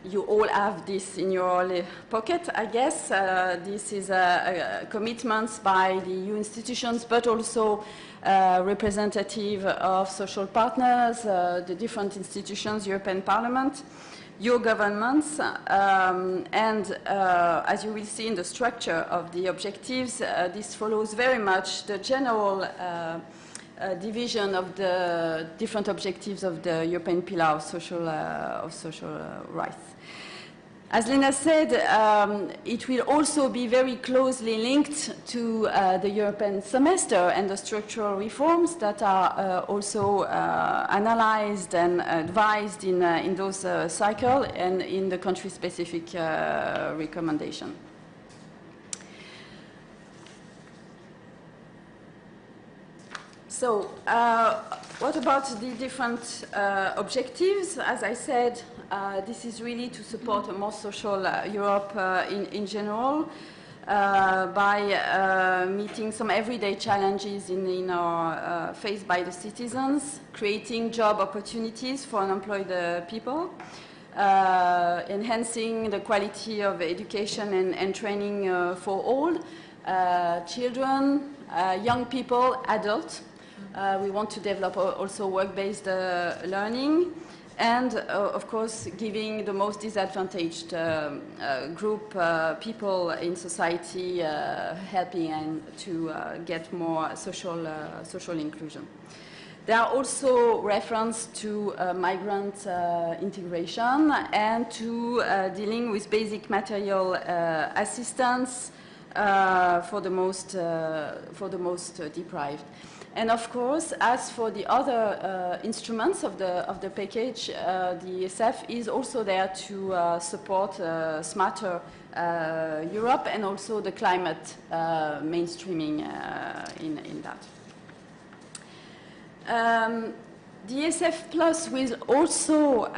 You all have this in your pocket, I guess. This is commitments by the EU institutions, but also representative of social partners, the different institutions, European Parliament, your governments, and as you will see in the structure of the objectives, this follows very much the general division of the different objectives of the European Pillar of Social Rights. As Lena said, it will also be very closely linked to the European semester and the structural reforms that are also analyzed and advised in those cycles and in the country-specific recommendation. So, what about the different objectives? As I said, this is really to support a more social Europe in general by meeting some everyday challenges faced by the citizens, creating job opportunities for unemployed people, enhancing the quality of education and training for all, children, young people, adults. We want to develop also work-based learning, and of course giving the most disadvantaged group people in society helping and to get more social inclusion. There are also references to migrant integration and to dealing with basic material assistance for the most deprived. And of course, as for the other instruments of the package, the ESF is also there to support smarter Europe and also the climate mainstreaming in that. The ESF Plus will also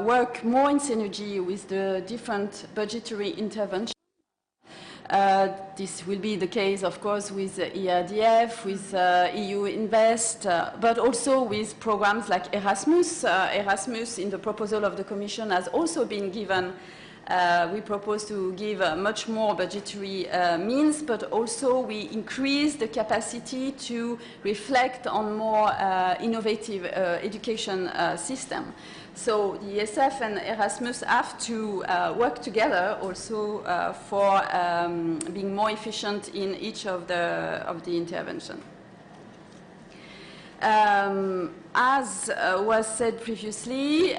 work more in synergy with the different budgetary interventions. This will be the case, of course, with ERDF, with EU Invest, but also with programs like Erasmus. Erasmus, in the proposal of the Commission, has also been given, we propose to give much more budgetary means, but also we increase the capacity to reflect on more innovative education system. So the ESF and Erasmus have to work together also for being more efficient in each of the intervention. As was said previously,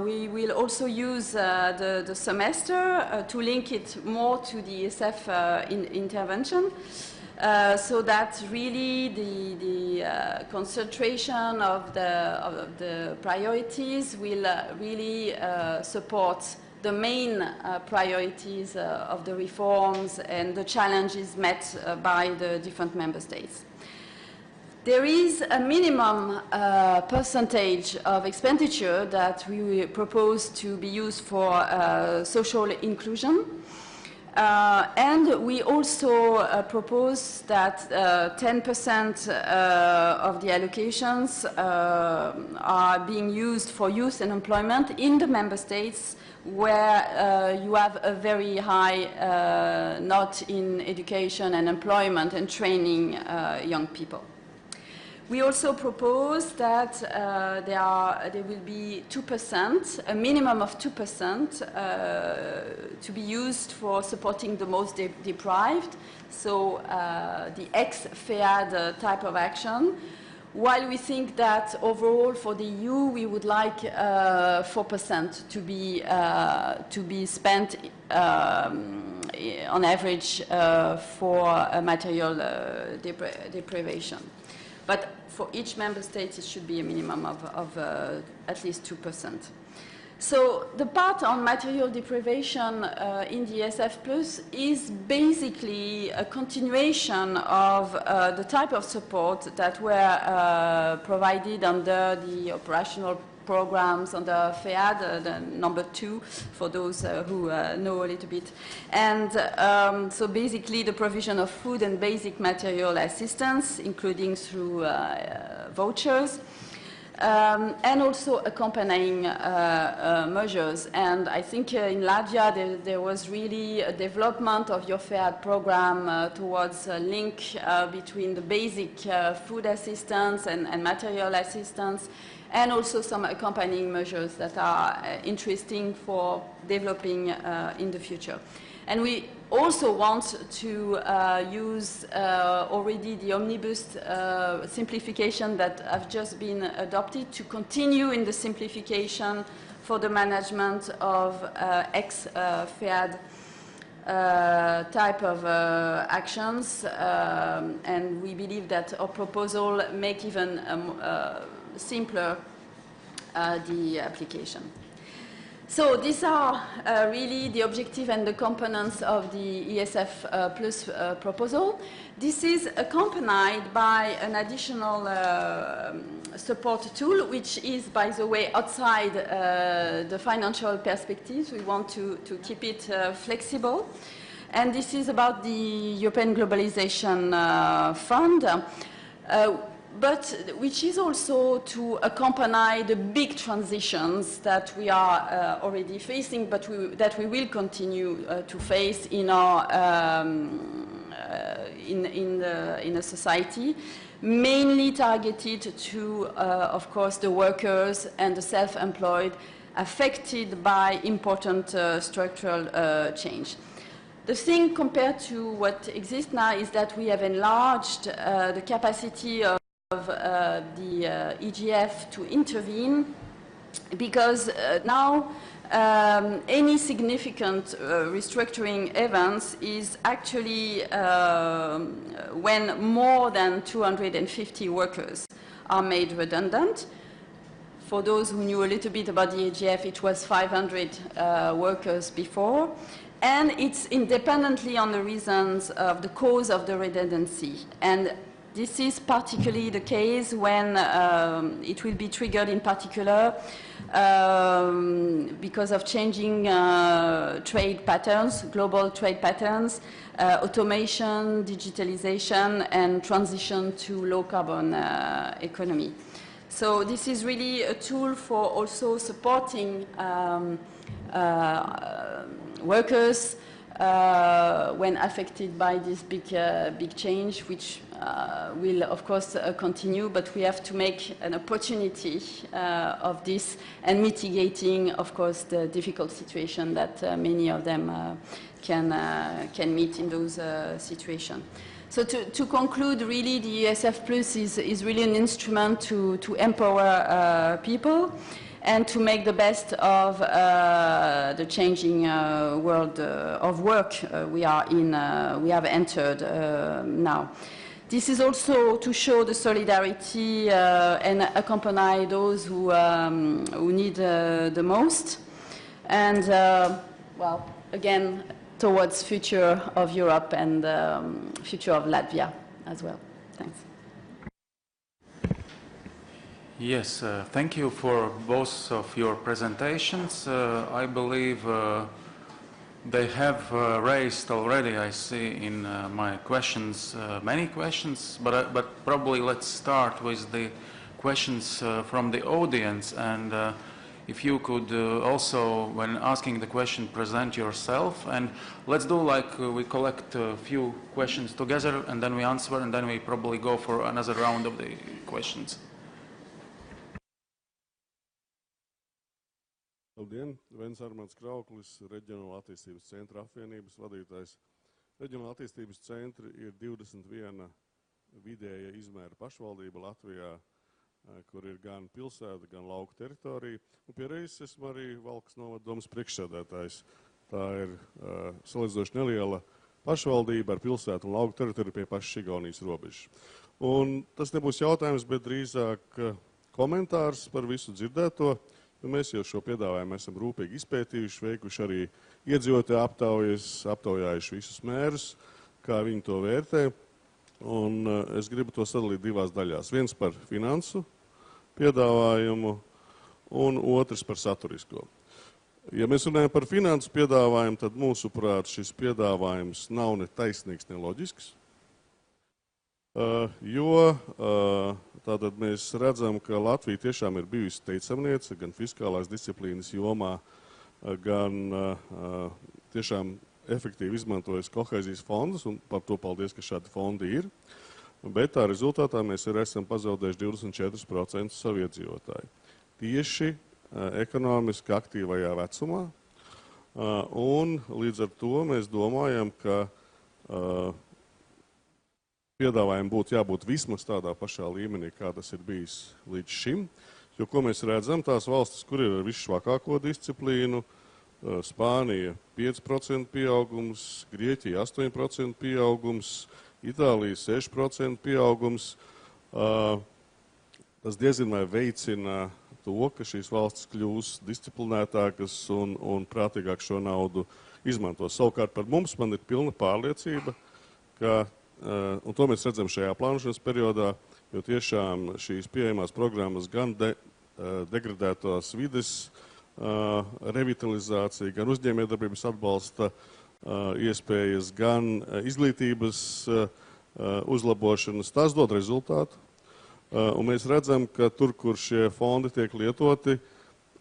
we will also use the semester to link it more to the ESF intervention. So that really the concentration of the priorities will really support the main priorities of the reforms and the challenges met by the different member states. There is a minimum percentage of expenditure that we propose to be used for social inclusion. And we also propose that 10% of the allocations are being used for youth and employment in the member states where you have a very high not in education and employment and training young people. We also propose that there will be 2%, a minimum of 2%, to be used for supporting the most deprived, so the ex-FEAD type of action, while we think that overall for the EU we would like 4% to be spent on average for material deprivation. But for each member state, it should be a minimum of at least 2%. So the part on material deprivation in the ESF Plus is basically a continuation of the type of support that were provided under the operational programs under FEAD, the number 2, for those who know a little bit. And so basically the provision of food and basic material assistance, including through vouchers, and also accompanying measures. And I think in Latvia there was really a development of your FEAD program towards a link between the basic food assistance and material assistance, and also some accompanying measures that are interesting for developing in the future. And we also want to use already the omnibus simplification that have just been adopted to continue in the simplification for the management of ex-FEAD type of actions. And we believe that our proposal make even simpler the application. So these are really the objective and the components of the ESF Plus proposal. This is accompanied by an additional support tool, which is, by the way, outside the financial perspectives. We want to keep it flexible. And this is about the European Globalization Fund. But which is also to accompany the big transitions that we are already facing, but that we will continue to face in our in a society, mainly targeted to, of course, the workers and the self-employed affected by important structural change. The thing compared to what exists now is that we have enlarged the capacity of the EGF to intervene, because now any significant restructuring events is actually when more than 250 workers are made redundant. For those who knew a little bit about the EGF, it was 500 workers before. And it's independently on the reasons of the cause of the redundancy. And this is particularly the case when it will be triggered in particular because of changing trade patterns, global trade patterns, automation, digitalization, and transition to low-carbon economy. So this is really a tool for also supporting workers when affected by this big change, which will, of course, continue, but we have to make an opportunity of this and mitigating, of course, the difficult situation that many of them can meet in those situations. So to conclude, really, the ESF Plus is really an instrument to empower people and to make the best of the changing world of work we are in, we have entered now. This is also to show the solidarity and accompany those who need the most. And, well, again, towards future of Europe and future of Latvia as well. Thanks. Yes, thank you for both of your presentations. I believe they have raised already, I see in my questions, many questions, but probably let's start with the questions from the audience. And if you could also, when asking the question, present yourself, and let's do like we collect a few questions together and then we answer, and then we probably go for another round of the questions. Labdien, Vens Armāns Krauklis, Reģionālā attīstības centra apvienības vadītājs. Reģionālā attīstības centri ir 21 vidēja izmēra pašvaldība Latvijā, kur ir gan pilsēta, gan lauku teritorija. Un pie reizes esmu arī Valkas novada domas priekšsēdētājs. Tā ir salīdzinoši neliela pašvaldība ar pilsētu un lauku teritoriju pie pašas Igaunijas robežas. Un tas nebūs jautājums, bet drīzāk komentārs par visu dzirdēto. Mēs jau šo piedāvājumu esam rūpīgi izpētījuši, veikuši arī iedzīvotāju aptaujas, aptaujājuši visus mērus, kā viņi to vērtē. Un es gribu to sadalīt divās daļās. Viens par finansu piedāvājumu un otrs par saturisko. Ja mēs runājam par finansu piedāvājumu, tad mūsuprāt šis piedāvājums nav ne taisnīgs, ne loģisks. Jo tātad mēs redzam, ka Latvija tiešām ir bijusi teicamniece gan fiskālās disciplīnas jomā, gan tiešām efektīvi izmantojas kohēzijas fondus, un par to paldies, ka šādi fondi ir. Bet tā rezultātā mēs esam pazaudējuši 24% savu iedzīvotāju. Tieši ekonomiski aktīvajā vecumā, un līdz ar to mēs domājam, ka piedāvājumi būtu jābūt vismaz tādā pašā līmenī, kā tas ir bijis līdz šim. Jo, ko mēs redzam, tās valstis, kur ir ar visšvakāko disciplīnu, Spānija 5% pieaugums, Grieķija 8% pieaugums, Itālija 6% pieaugums, tas diezgan vai veicina to, ka šīs valstis kļūs disciplinētākas un prātīgāk šo naudu izmanto. Savukārt par mums man ir pilna pārliecība, ka un to mēs redzam šajā plānošanas periodā, jo tiešām šīs pieejamās programmas gan degradētās vides revitalizācija, gan uzņēmējdarbības atbalsta iespējas, gan izglītības uzlabošanas, tās dod rezultātu. Un mēs redzam, ka tur, kur šie fondi tiek lietoti,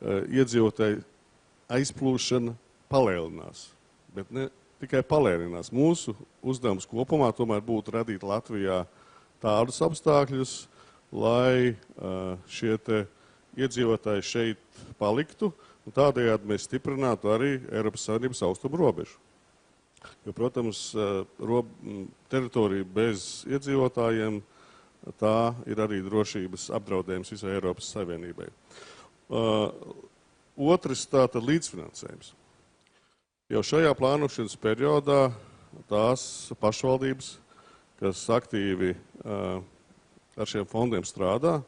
iedzīvotāji aizplūšana palēlinās, bet ne tikai palēninās. Mūsu uzdevums kopumā tomēr būtu radīt Latvijā tādus apstākļus, lai šie te iedzīvotāji šeit paliktu, un tādējādi mēs stiprinātu arī Eiropas Savienības austrumu robežu. Jo, protams, teritorija bez iedzīvotājiem, tā ir arī drošības apdraudējums visai Eiropas Savienībai. Otrs tātad līdzfinansējums. Jau šajā plānošanas periodā tās pašvaldības, kas aktīvi ar šiem fondiem strādā,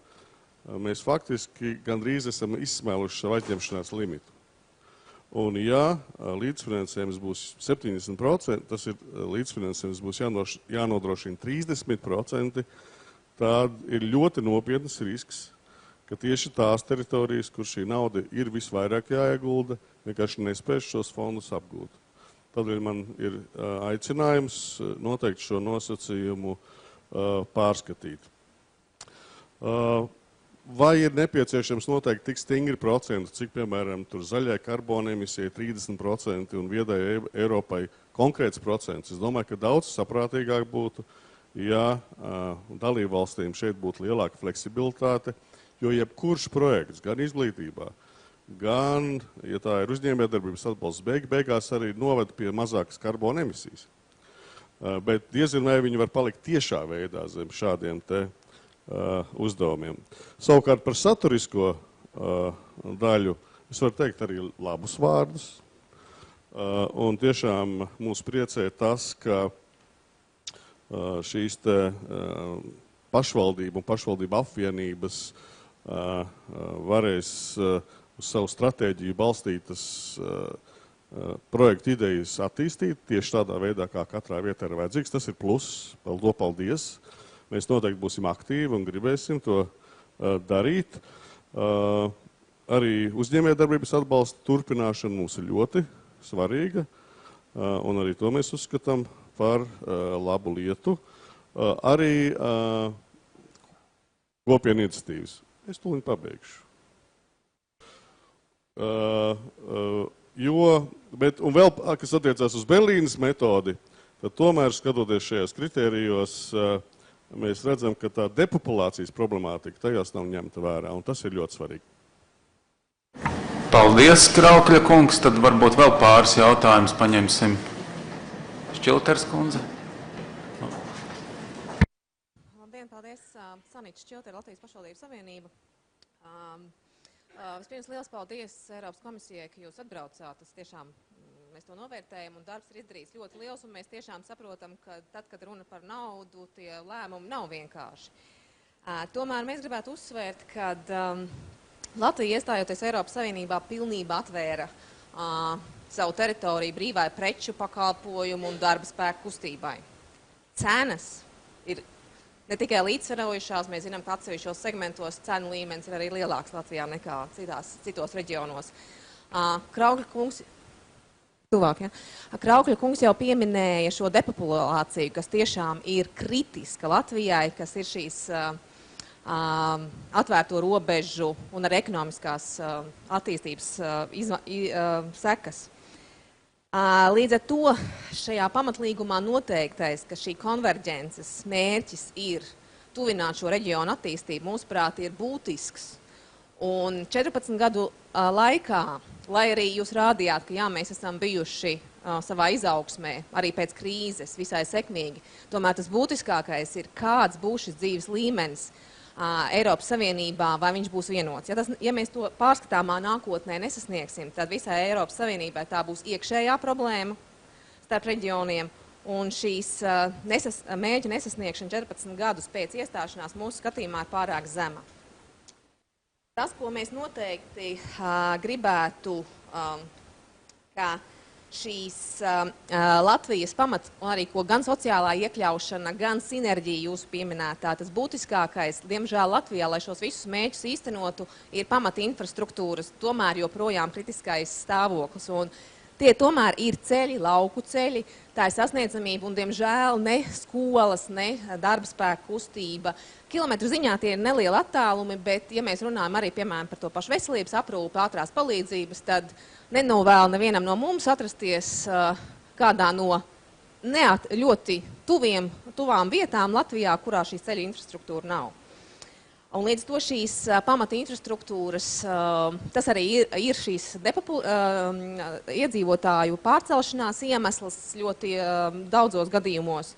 mēs faktiski gandrīz esam izsmēluši savu aizņemšanās limitu. Un ja līdzfinansējums būs 70%, tas ir līdzfinansējums būs jānodrošina 30%, tad ir ļoti nopietnas risks, ka tieši tās teritorijas, kur šī nauda ir visvairāk jāiegulda, vienkārši nespēs šos fondus apgūt. Tādēļ man ir aicinājums noteikti šo nosacījumu pārskatīt. Vai ir nepieciešams noteikti tik stingri procenti, cik, piemēram, tur zaļai karbona emisijai 30% un viedai Eiropai konkrēts procents? Es domāju, ka daudz saprātīgāk būtu, ja dalībvalstīm šeit būtu lielāka fleksibilitāte, jo jebkurš projekts, gan izglītībā, gan, ja tā ir uzņēmējdarbības atbalsts, beigās arī noved pie mazākas karbona emisijas. Bet diezgan vai viņi var palikt tiešā veidā zem šādiem te uzdevumiem. Savukārt par saturisko daļu es varu teikt arī labus vārdus. Un tiešām mūs priecē tas, ka šīs te pašvaldību un pašvaldību apvienības varēs uz savu stratēģiju balstītas projektu idejas attīstīt tieši tādā veidā, kā katrā vietā ir vajadzīgs. Tas ir pluss, par to paldies. Mēs noteikti būsim aktīvi un gribēsim to darīt. Arī uzņēmējdarbības atbalsta turpināšana mums ir ļoti svarīga, un arī to mēs uzskatām par labu lietu. Arī kopienu iniciatīvas. Es tūlīt pabeigšu. Un vēl, kas attiecās uz Berlīnes metodi, tad tomēr, skatoties šajos kritērijos, mēs redzam, ka tā depopulācijas problemātika tajās nav ņemta vērā, un tas ir ļoti svarīgi. Paldies, Kraukļa kungs. Tad varbūt vēl pāris jautājumus paņemsim. Šķilters kundze. Labdien, paldies. Sanīts Šķilteri, Latvijas pašvaldības savienība. Vispirms liels paldies Eiropas komisijai, ka jūs atbraucāt. Tas tiešām mēs to novērtējam, un darbs ir izdarīts ļoti liels, un mēs tiešām saprotam, ka tad, kad runa par naudu, tie lēmumi nav vienkārši. Tomēr mēs gribētu uzsvērt, ka Latvija iestājoties Eiropas Savienībā pilnībā atvēra savu teritoriju brīvai preču pakalpojumu un darba spēku kustībai. Cenas ir ne tikai līdzsvarojušās, mēs zinām, ka atsevišķos segmentos cenu līmenis ir arī lielāks Latvijā nekā citos reģionos. Kraukļa kungs jau pieminēja šo depopulāciju, kas tiešām ir kritiska Latvijai, kas ir šīs atvērto robežu un arī ekonomiskās attīstības sekas. Līdz ar to šajā pamatlīgumā noteiktais, ka šī konverģences mērķis ir tuvināt šo reģionu attīstību, mūsuprāt, ir būtisks. Un 14 gadu laikā, lai arī jūs rādījāt, ka jā, mēs esam bijuši savā izaugsmē, arī pēc krīzes, visai sekmīgi, tomēr tas būtiskākais ir, kāds būs šis dzīves līmenis Eiropas Savienībā, vai viņš būs vienots. Ja mēs to pārskatāmā nākotnē nesasniegsim, tad visai Eiropas Savienībai tā būs iekšējā problēma starp reģioniem, un šīs mērķa nesasniegšana 14 gadus pēc iestāšanās mūsu skatījumā ir pārāk zema. Tas, ko mēs noteikti gribētu, ka šīs Latvijas pamat, arī ko gan sociālā iekļaušana, gan sinerģija jūsu pieminētā, tas būtiskākais, diemžēl Latvijā, lai šos visus mērķus īstenotu, ir pamata infrastruktūras, tomēr joprojām kritiskais stāvoklis. Un tie tomēr ir ceļi, lauku ceļi, tā ir sasniedzamība un, diemžēl, ne skolas, ne darba spēka kustība. Kilometru ziņā tie ir nelieli attālumi, bet, ja mēs runājam arī, piemēram, par to pašu veselības aprūpi, ātrās palīdzības, tad nenovēl nevienam no mums atrasties kādā no ļoti tuvām vietām Latvijā, kurā šīs ceļu infrastruktūra nav. Un līdz to šīs pamata infrastruktūras, tas arī ir šīs iedzīvotāju pārcelšanās iemesls ļoti daudzos gadījumos.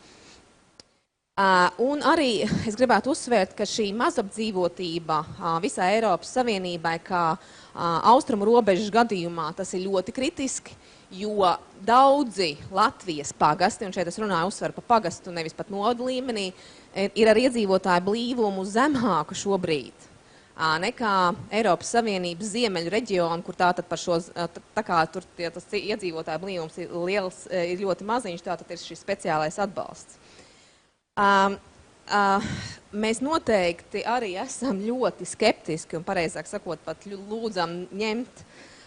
Un arī es gribētu uzsvērt, ka šī mazapdzīvotība visā Eiropas Savienībai, kā austrumu robežas gadījumā, tas ir ļoti kritiski, jo daudzi Latvijas pagasti, un šeit es runāju uzsveru par pagastu, nevis pat nodu līmenī, ir ar iedzīvotāju blīvumu zemāku šobrīd nekā Eiropas Savienības ziemeļu reģionu, kur tātad par šo, tā kā tur tas iedzīvotāju blīvums ir liels, ir ļoti maziņš, tātad ir šis speciālais atbalsts. Mēs noteikti arī esam ļoti skeptiski un, pareizāk sakot, pat lūdzam ņemt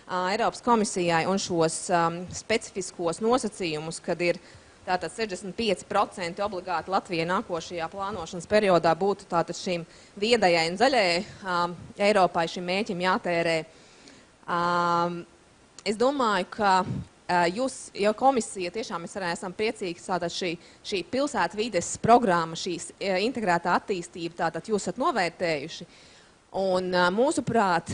Eiropas komisijai un šos specifiskos nosacījumus, kad ir tātad 65% obligāti Latvijai nākošajā plānošanas periodā būtu tātad šīm viedajai un zaļajai Eiropai šim mēķim jātērē. Es domāju, ka jūs, jau komisija, tiešām mēs arī esam priecīgi, tātad šī pilsētvides programma, šīs integrētā attīstība, tātad jūs esat novērtējuši. Un mūsuprāt,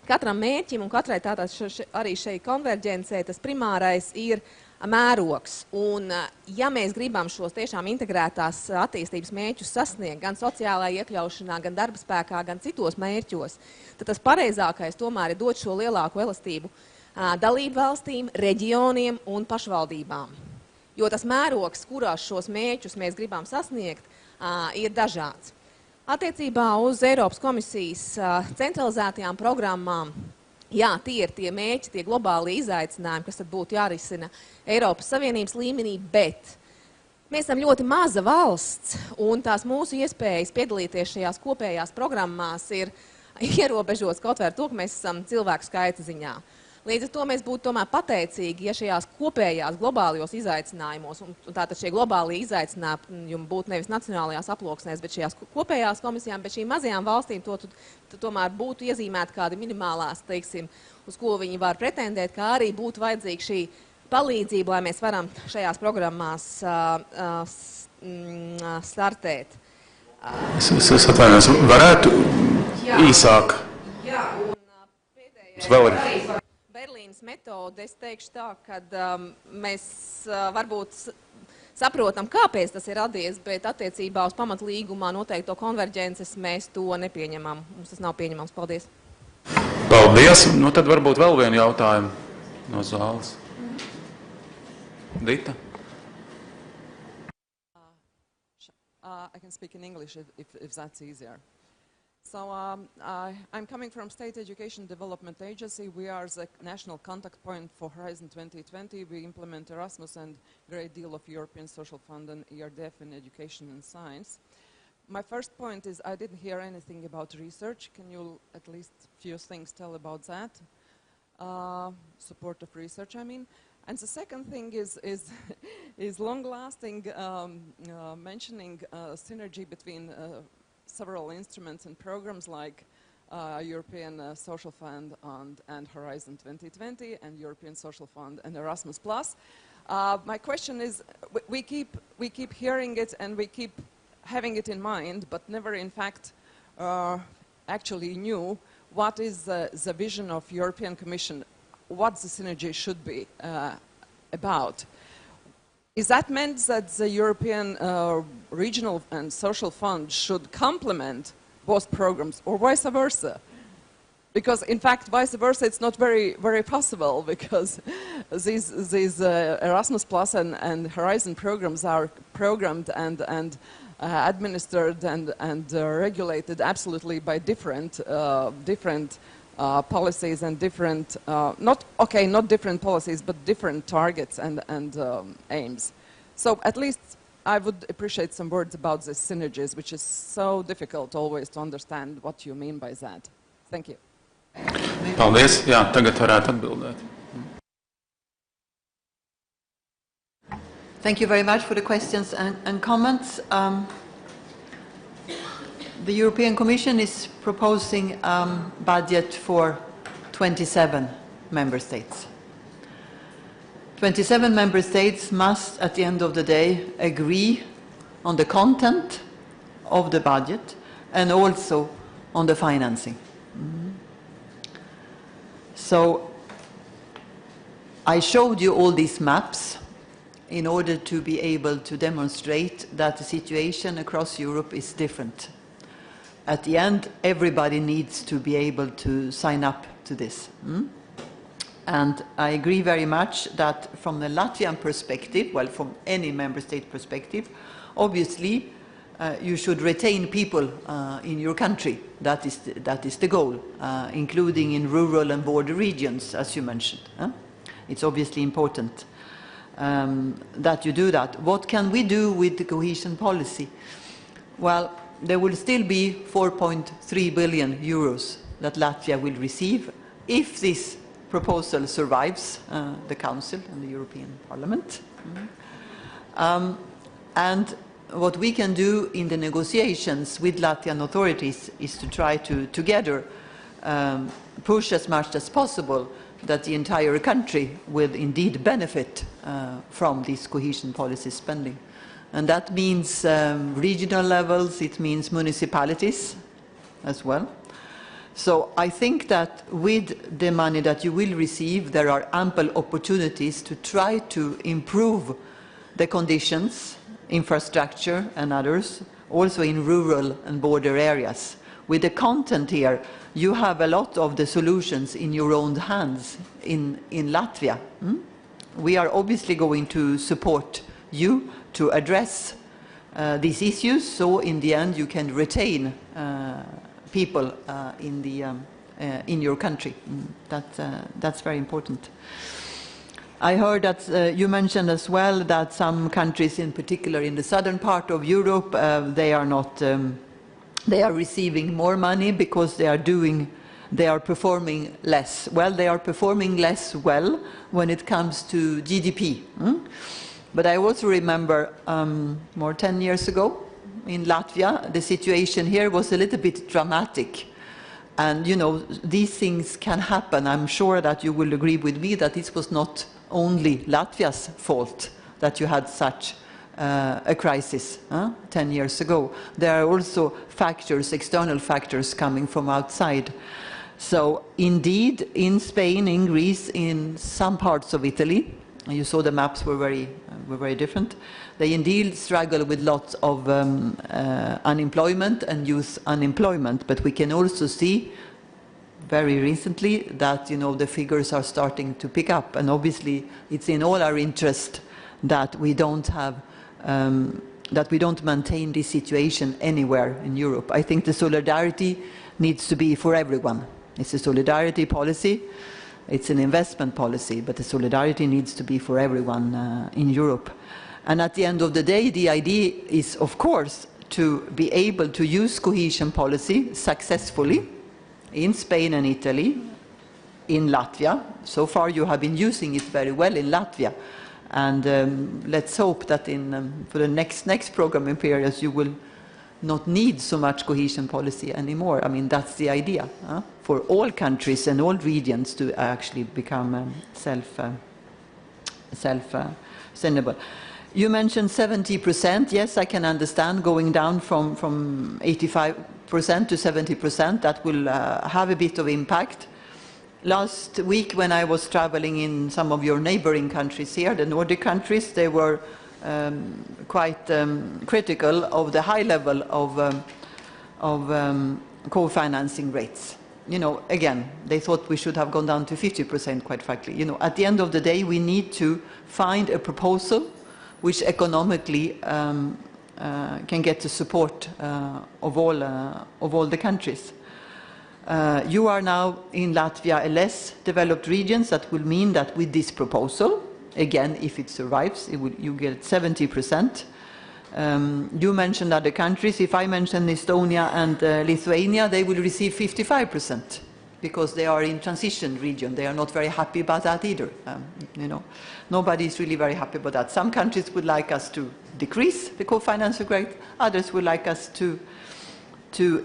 katram mērķim un katrai tātad arī šai konverģencei tas primārais ir mērogs. Un ja mēs gribam šos tiešām integrētās attīstības mērķus sasniegt gan sociālajā iekļaušanā, gan darba spēkā, gan citos mērķos, tad tas pareizākais tomēr ir dot šo lielāku elastību dalību valstīm, reģioniem un pašvaldībām. Jo tas mērogs, kurās šos mērķus mēs gribam sasniegt, ir dažāds. Attiecībā uz Eiropas Komisijas centralizētajām programmām, jā, tie ir tie mērķi, tie globālie izaicinājumi, kas tad būtu jārisina Eiropas Savienības līmenī, bet mēs esam ļoti maza valsts, un tās mūsu iespējas piedalīties šajās kopējās programmās ir ierobežotas kaut vai ar to, ka mēs esam cilvēku skaita ziņā. Līdz ar to mēs būtu tomēr pateicīgi, ja šajās kopējās globālajos izaicinājumos, un tātad šie globālie izaicinājumi būtu nevis nacionālajās aploksnēs, bet šajās kopējās komisijām, bet šīm mazajām valstīm to tomēr būtu iezīmēt kādi minimālās, teiksim, uz ko viņi var pretendēt, kā arī būtu vajadzīga šī palīdzība, lai mēs varam šajās programmās startēt. Es atvainojos, varētu īsāk? Jā, un pēdējais Berlīnas metode, es teikšu tā, ka mēs varbūt saprotam, kāpēc tas ir radies, bet attiecībā uz pamatlīgumā noteikto konverģences mēs to nepieņemam. Mums tas nav pieņemams. Paldies. Paldies. Nu tad varbūt vēl vienu jautājumu no zāles. Dita? I can speak in English if that's easier. So I'm coming from State Education Development Agency. We are the national contact point for Horizon 2020. We implement Erasmus and a great deal of European Social Fund and ERDF in education and science. My first point is I didn't hear anything about research. Can you at least a few things tell about that? Support of research, I mean. And the second thing is long-lasting mentioning synergy between several instruments and programs like European Social Fund and Horizon 2020 and European Social Fund and Erasmus+. My question is, we keep hearing it and we keep having it in mind, but never in fact actually knew what is the vision of European Commission, what the synergy should be about. Is that meant that the European Regional and Social Fund should complement both programs or vice versa? Because in fact, vice versa, it's not very possible because these Erasmus Plus and Horizon programs are programmed and administered and regulated absolutely by different policies and different, not different policies, but different targets and aims. So at least I would appreciate some words about the synergies, which is so difficult always to understand what you mean by that. Thank you. Paldies. Jā, tagad varētu atbildēt. Thank you very much for the questions and comments. The European Commission is proposing a budget for 27 member states. 27 member states must, at the end of the day, agree on the content of the budget and also on the financing. So I showed you all these maps in order to be able to demonstrate that the situation across Europe is different. At the end, everybody needs to be able to sign up to this. And I agree very much that from the Latvian perspective, well, from any member state perspective, obviously you should retain people in your country. That is the goal, including in rural and border regions, as you mentioned. It's obviously important that you do that. What can we do with the cohesion policy? Well, there will still be 4.3 billion euros that Latvia will receive if this proposal survives the Council and the European Parliament. And what we can do in the negotiations with Latvian authorities is to try to together push as much as possible that the entire country will indeed benefit from this cohesion policy spending. And that means regional levels, it means municipalities as well. So I think that with the money that you will receive, there are ample opportunities to try to improve the conditions, infrastructure and others, also in rural and border areas. With the content here, you have a lot of the solutions in your own hands in Latvia. We are obviously going to support you to address these issues, so in the end you can retain people in your country. That's very important. I heard that you mentioned as well that some countries, in particular in the southern part of Europe, they are receiving more money because they are performing less. Well, they are performing less well when it comes to GDP. But I also remember more 10 years ago in Latvia, the situation here was a little bit dramatic. And, you know, these things can happen. I'm sure that you will agree with me that this was not only Latvia's fault that you had such a crisis 10 years ago. There are also factors, external factors coming from outside. So indeed, in Spain, in Greece, in some parts of Italy, you saw the maps were very different. They indeed struggle with lots of unemployment and youth unemployment, but we can also see very recently that, you know, the figures are starting to pick up, and obviously it's in all our interest that we don't have that we don't maintain this situation anywhere in Europe. I think the solidarity needs to be for everyone. It's a solidarity policy, it's an investment policy, but the solidarity needs to be for everyone in Europe. And at the end of the day, the idea is, of course, to be able to use cohesion policy successfully in Spain and Italy, in Latvia. So far you have been using it very well in Latvia. And let's hope that for the next programming periods you will not need so much cohesion policy anymore. I mean, that's the idea, for all countries and all regions to actually become self-sustainable. You mentioned 70%. Yes, I can understand going down from 85% to 70%. That will have a bit of impact. Last week, when I was traveling in some of your neighboring countries here, the Nordic countries, they were quite critical of the high level of co-financing rates. You know, again, they thought we should have gone down to 50%, quite frankly. You know, at the end of the day, we need to find a proposal which economically can get the support of all the countries. You are now in Latvia a less developed region. That will mean that with this proposal, again, if it survives, you get 70%. You mentioned other countries. If I mention Estonia and Lithuania, they will receive 55% because they are in transition region. They are not very happy about that either. You know, nobody is really very happy about that. Some countries would like us to decrease the co-financing rate. Others would like us to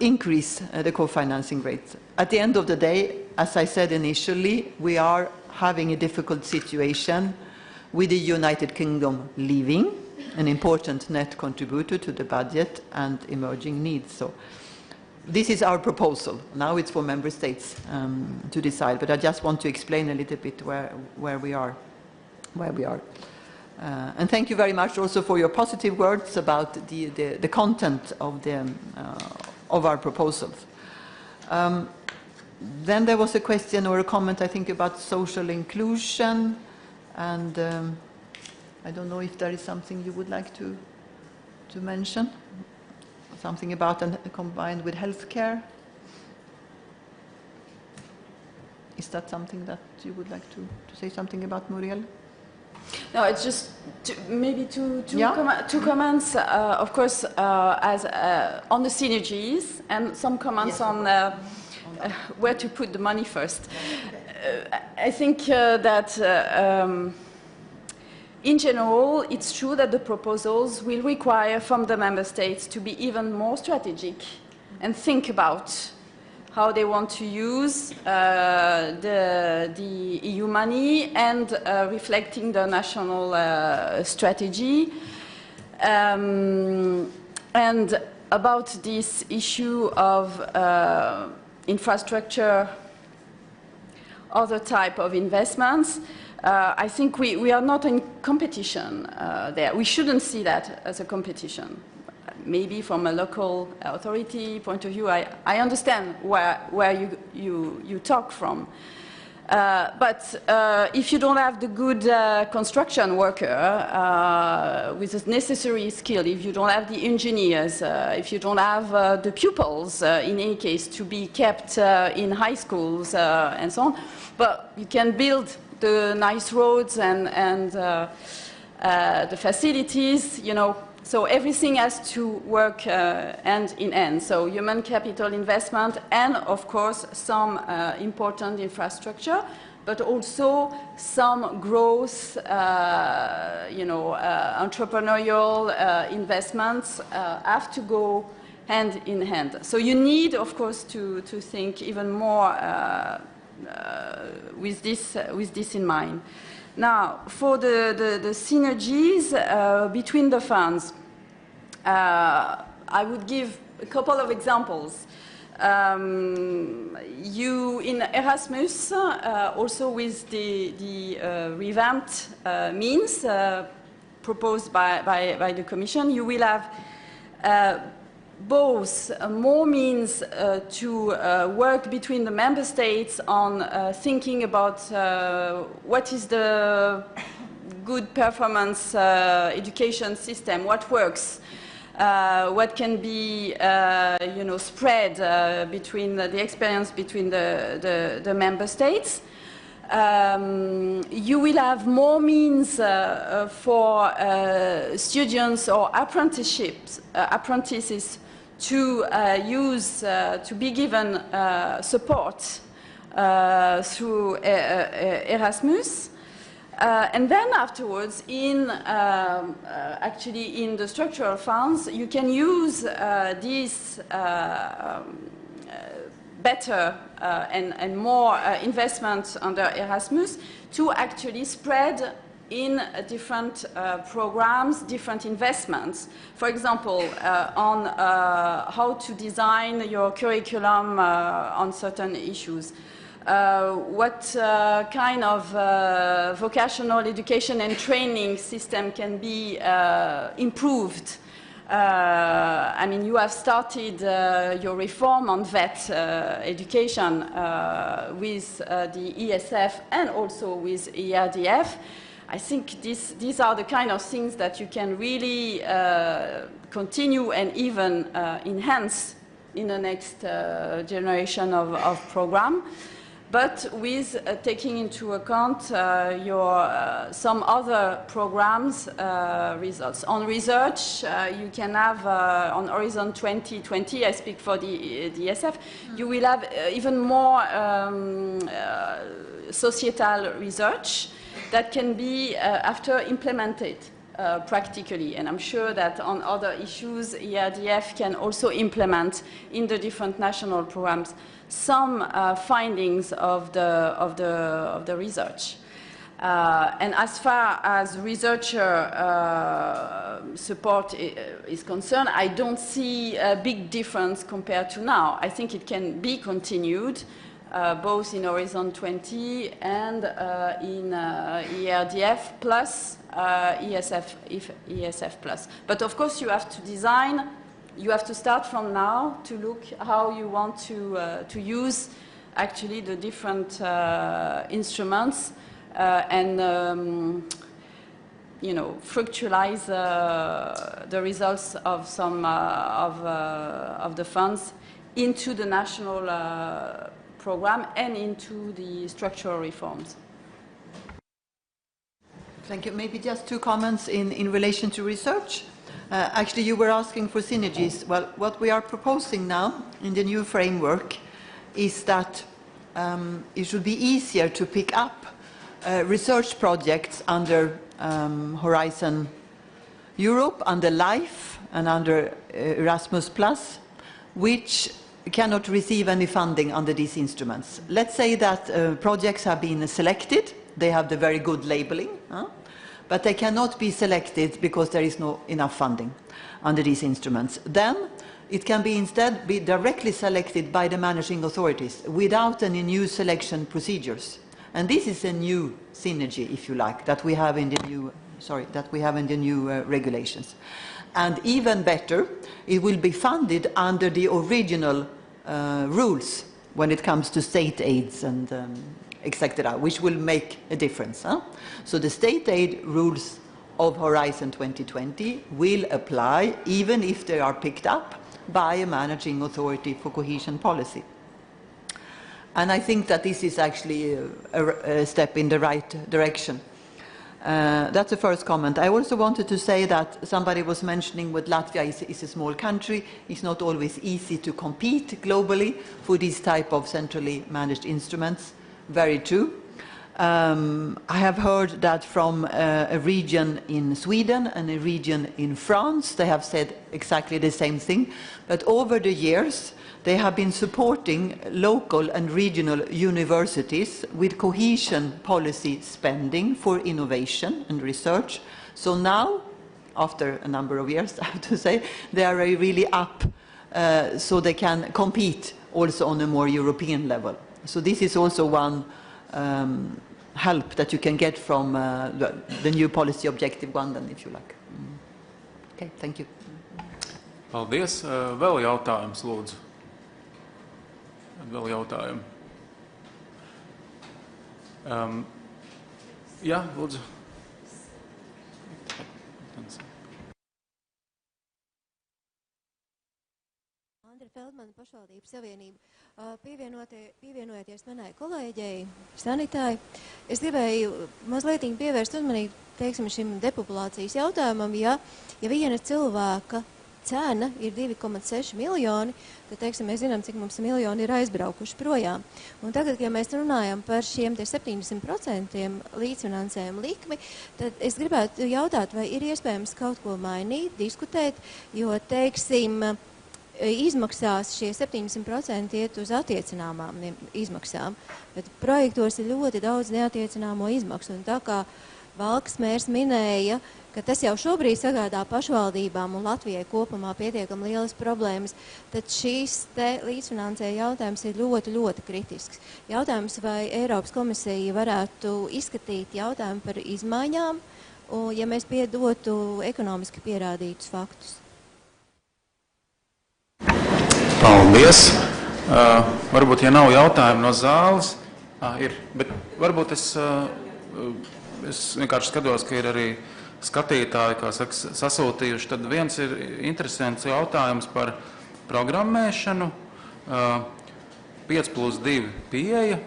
increase the co-financing rate. At the end of the day, as I said initially, we are having a difficult situation with the United Kingdom leaving, an important net contributor to the budget and emerging needs. So this is our proposal. Now it's for member states to decide, but I just want to explain a little bit where we are. And thank you very much also for your positive words about the content of our proposals. Then there was a question or a comment, I think, about social inclusion, and I don't know if there is something you would like to mention, something about combined with healthcare. Is that something that you would like to say something about, Muriel? No, it's just maybe two Yeah. two comments. Of course, as on the synergies, and some comments on where to put the money first. I think that in general, it's true that the proposals will require from the member states to be even more strategic and think about how they want to use the EU money and reflecting the national strategy. And about this issue of infrastructure, other type of investments, I think we are not in competition there. We shouldn't see that as a competition. Maybe from a local authority point of view, I understand where you talk from. But if you don't have the good construction worker with the necessary skill, if you don't have the engineers, if you don't have the pupils, in any case, to be kept in high schools and so on, but you can build the nice roads and the facilities, you know. So everything has to work hand in hand. So human capital investment and, of course, some important infrastructure, but also some growth, entrepreneurial investments have to go hand in hand. So you need, of course, to think even more with this in mind. Now, for the synergies between the funds, I would give a couple of examples. You in Erasmus, also with the revamped means proposed by the Commission, you will have both more means to work between the member states on thinking about what is the good performance education system, what works, what can be spread between the experience between the member states. You will have more means for students or apprentices to to be given support through Erasmus. And then afterwards, actually in the structural funds, you can use these better and more investment under Erasmus to actually spread in different programs, different investments. For example, on how to design your curriculum on certain issues. What kind of vocational education and training system can be improved? I mean, you have started your reform on vet education with the ESF and also with ERDF. I think these are the kind of things that you can really continue and even enhance in the next generation of program. But with taking into account some other programs' results. On research, you can have on Horizon 2020, I speak for the SF, you will have even more societal research that can be after implemented practically. And I'm sure that on other issues, ERDF can also implement in the different national programs some findings of the research. And as far as researcher support is concerned, I don't see a big difference compared to now. I think it can be continued both in Horizon 20 and in ERDF plus ESF plus. But of course you have to design. You have to start from now to look how you want to use actually the different instruments and fructualize the results of some of the funds into the national program and into the structural reforms. Thank you. Maybe just two comments in relation to research. Actually, you were asking for synergies. Well, what we are proposing now in the new framework is that it should be easier to pick up research projects under Horizon Europe, under LIFE, and under Erasmus+, which cannot receive any funding under these instruments. Let's say that projects have been selected. They have the very good labeling. But they cannot be selected because there is no enough funding under these instruments. Then it can be instead be directly selected by the managing authorities without any new selection procedures. And this is a new synergy, if you like, that we have in the new regulations. And even better, it will be funded under the original rules when it comes to state aids and etc., which will make a difference. So the state aid rules of Horizon 2020 will apply even if they are picked up by a managing authority for cohesion policy. And I think that this is actually a step in the right direction. That's the first comment. I also wanted to say that somebody was mentioning what Latvia is a small country. It's not always easy to compete globally for these type of centrally managed instruments. Very true. I have heard that from a region in Sweden and a region in France. They have said exactly the same thing. But over the years, they have been supporting local and regional universities with cohesion policy spending for innovation and research. So now, after a number of years, I have to say, they are really up so they can compete also on a more European level. So this is also one help that you can get from the new policy objective 1, then, if you like. Okay, thank you. Paldies. Vēl jautājums, lūdzu. Vēl jautājumu. Jā, lūdzu. pašvaldību savienību. Pievienojoties manai kolēģei, Sanitai, es gribēju mazliet pievērst uzmanību, teiksim, šim depopulācijas jautājumam, ja viena cilvēka cena ir 2,6 miljoni, tad, teiksim, mēs zinām, cik mums miljoni ir aizbraukuši projām. Un tagad, ja mēs runājam par šiem 70% līdzfinansējumu likmi, tad es gribētu jautāt, vai ir iespējams kaut ko mainīt, diskutēt, jo, teiksim, izmaksās šie 70% iet uz attiecināmām izmaksām, bet projektos ir ļoti daudz neattiecināmo izmaksu. Un tā kā Valkas mērs minēja, ka tas jau šobrīd sagādā pašvaldībām un Latvijai kopumā pietiekami lielas problēmas, tad šīs te līdzfinansēja jautājums ir ļoti, ļoti kritisks. Jautājums, vai Eiropas komisija varētu izskatīt jautājumu par izmaiņām, ja mēs piedotu ekonomiski pierādītus faktus. Paldies. Varbūt, ja nav jautājumu no zāles, ir, bet varbūt es vienkārši skatos, ka ir arī skatītāji, kā saka, sasūtījuši. Tad viens ir interesants jautājums par programmēšanu, 5+2 pieeja,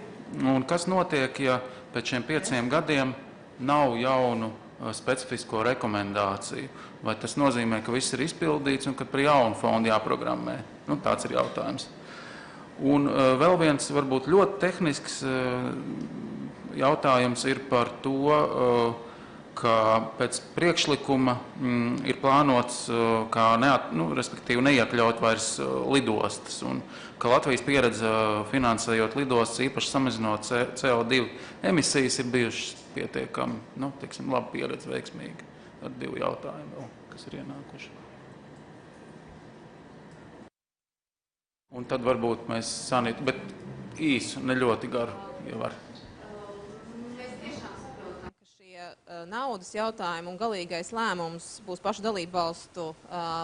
un kas notiek, ja pēc šiem 5 gadiem nav jaunu specifisko rekomendāciju. Vai tas nozīmē, ka viss ir izpildīts un ka par jaunu fondu jāprogrammē? Nu, tāds ir jautājums. Un vēl viens varbūt ļoti tehnisks jautājums ir par to, ka pēc priekšlikuma ir plānots, kā respektīvi neiekļaut vairs lidostas, un ka Latvijas pieredze finansējot lidostas, īpaši samazinot CO2 emisijas, ir bijušas pietiekami, teiksim, labi pieredze veiksmīgi. Ar 2 jautājumu vēl, kas ir ienākuši. Un tad varbūt mēs sanītu, bet īsu, ne ļoti garu, ja var. Mēs tiešām saprotam, ka šie naudas jautājumi un galīgais lēmums būs pašu dalību valstu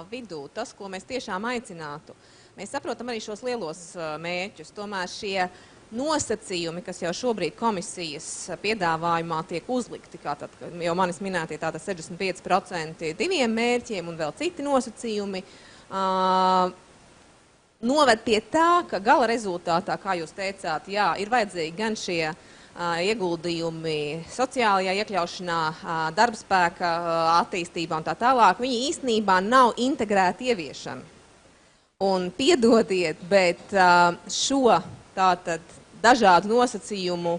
vidū. Tas, ko mēs tiešām aicinātu. Mēs saprotam arī šos lielos mērķus. Tomēr šie nosacījumi, kas jau šobrīd komisijas piedāvājumā tiek uzlikti, kā tad, jau manis minētie tātad 65% 2 mērķiem un vēl citi nosacījumi, noved pie tā, ka gala rezultātā, kā jūs teicāt, jā, ir vajadzīgi gan šie ieguldījumi sociālajā iekļaušanā, darbspēka attīstībā un tā tālāk, viņi īstenībā nav integrēti ieviešami. Un piedodiet, bet šo tātad dažādu nosacījumu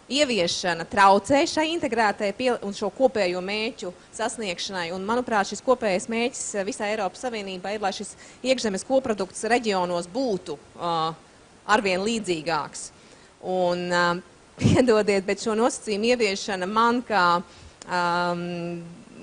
ieviešana traucē šai integrētai un šo kopējo mērķu sasniegšanai. Un, manuprāt, šis kopējais mērķis visā Eiropas Savienībā ir, lai šis iekšzemes koprodukts reģionos būtu arvien līdzīgāks. Un, piedodiet, bet šo nosacījumu ieviešana man kā